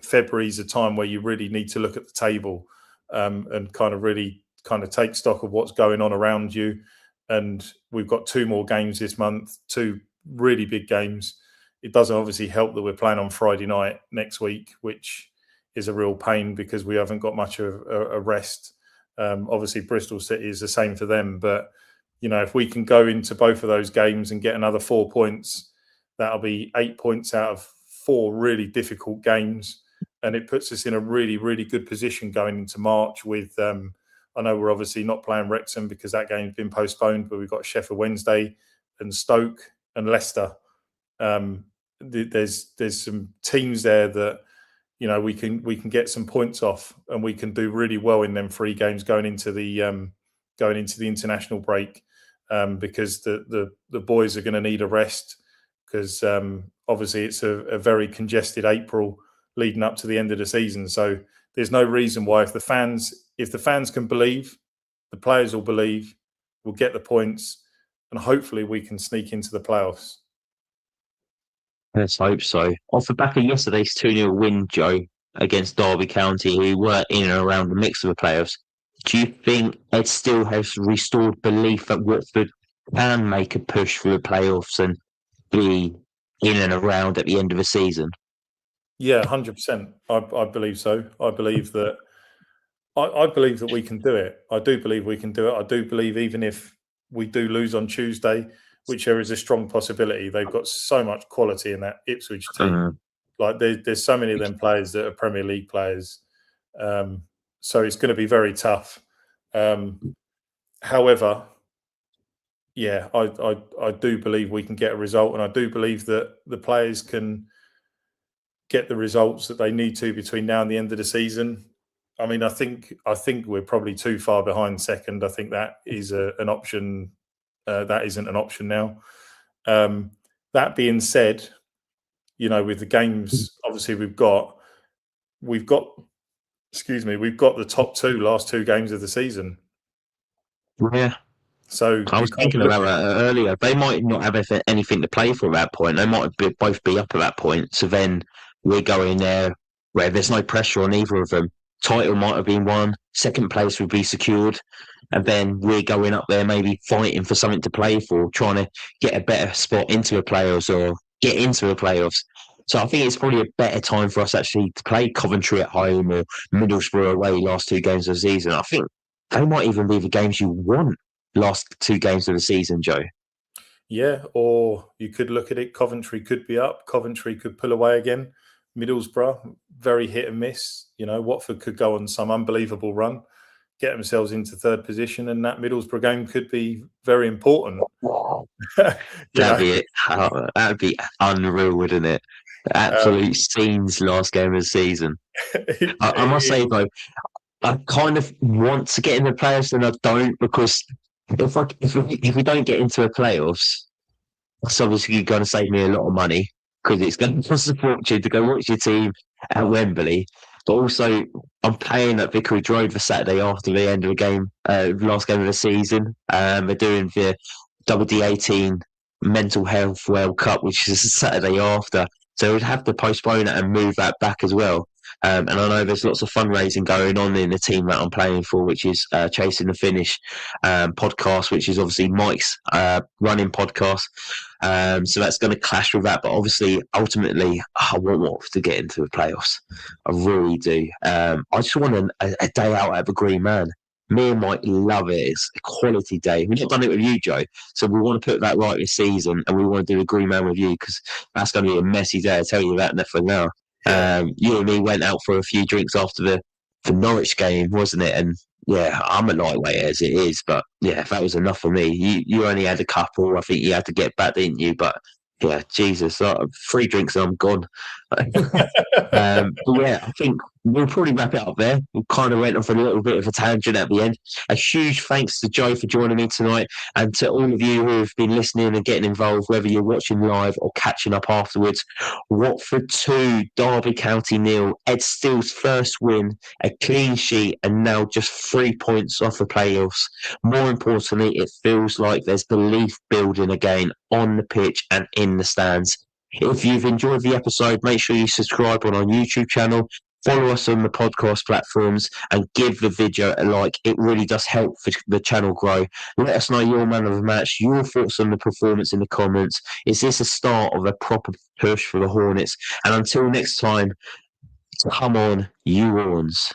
February is a time where you really need to look at the table, and really take stock of what's going on around you. And we've got 2 more games this month, 2 really big games. It doesn't obviously help that we're playing on Friday night next week, which is a real pain because we haven't got much of a rest. Obviously, Bristol City is the same for them. But, if we can go into both of those games and get another 4 points, that'll be 8 points out of 4 really difficult games. And it puts us in a really, really good position going into March with, I know we're obviously not playing Wrexham because that game's been postponed, but we've got Sheffield Wednesday and Stoke and Leicester. There's some teams there that we can get some points off, and we can do really well in them 3 games going into the international break, because the boys are going to need a rest, because obviously it's a very congested April leading up to the end of the season. So there's no reason why, if the fans can believe, the players will believe, we'll get the points, and hopefully we can sneak into the playoffs. Let's hope so. Off the back of yesterday's 2-0 win, Joe, against Derby County, who were in and around the mix of the playoffs, do you think Ed still has restored belief that Watford can make a push for the playoffs and be in and around at the end of the season? Yeah, 100%. I believe so. I believe that we can do it. I do believe we can do it. I do believe even if we do lose on Tuesday, which there is a strong possibility, they've got so much quality in that Ipswich team. Like there's so many of them players that are Premier League players. So it's going to be very tough. However, yeah, I do believe we can get a result, and I do believe that the players can get the results that they need to between now and the end of the season. I mean, I think we're probably too far behind second. I think that is an option. That isn't an option now. That being said, with the games, obviously we've got the top 2 last 2 games of the season. Yeah, So I you was can't thinking look. about that earlier. They might not have anything to play for at that point. They might both be up at that point. So then we're going there where there's no pressure on either of them. Title might have been won. Second place would be secured. And then we're going up there maybe fighting for something to play for, trying to get a better spot into the playoffs or get into the playoffs. So I think it's probably a better time for us actually to play Coventry at home or Middlesbrough away last 2 games of the season. I think they might even be the games you want last 2 games of the season, Joe. Yeah, or you could look at it. Coventry could be up. Coventry could pull away again. Middlesbrough, very hit and miss. Watford could go on some unbelievable run, get themselves into third position, and that Middlesbrough game could be very important. That'd be it. That'd be unreal, wouldn't it? Absolute scenes last game of the season. I must say though, I kind of want to get in the playoffs and I don't, because if we don't get into the playoffs, that's obviously going to save me a lot of money because it's going to cost a fortune to go watch your team at Wembley. But also, I'm playing at Vicarage Road for Saturday after the end of the game, last game of the season. They're doing the WD18 Mental Health World Cup, which is the Saturday after. So we'd have to postpone it and move that back as well. And I know there's lots of fundraising going on in the team that I'm playing for, which is Chasing the Finish podcast, which is obviously Mike's running podcast. So that's going to clash with that. But obviously, ultimately, I want Watford to get into the playoffs. I really do. I just want a day out at the Green Man. Me and Mike love it. It's a quality day. We've not done it with you, Joe. So we want to put that right this season, and we want to do a Green Man with you because that's going to be a messy day. I tell you that for now. You and me went out for a few drinks after the Norwich game, wasn't it? And yeah, I'm a lightweight as it is, but yeah, that was enough for me. You only had a couple. I think you had to get back, didn't you? But yeah, Jesus, 3 drinks and I'm gone. But yeah, I think we'll probably wrap it up there. We kind of went off a little bit of a tangent at the end. A huge thanks to Joe for joining me tonight, and to all of you who have been listening and getting involved, whether you're watching live or catching up afterwards. Watford 2, Derby County 0. Ed Steele's first win, a clean sheet, and now just 3 points off the playoffs. More importantly, it feels like there's belief building again on the pitch and in the stands. If you've enjoyed the episode, make sure you subscribe on our YouTube channel, follow us on the podcast platforms, and give the video a like. It really does help for the channel grow. Let us know your man of the match, your thoughts on the performance in the comments. Is this a start of a proper push for the Hornets? And until next time, come on, you Horns.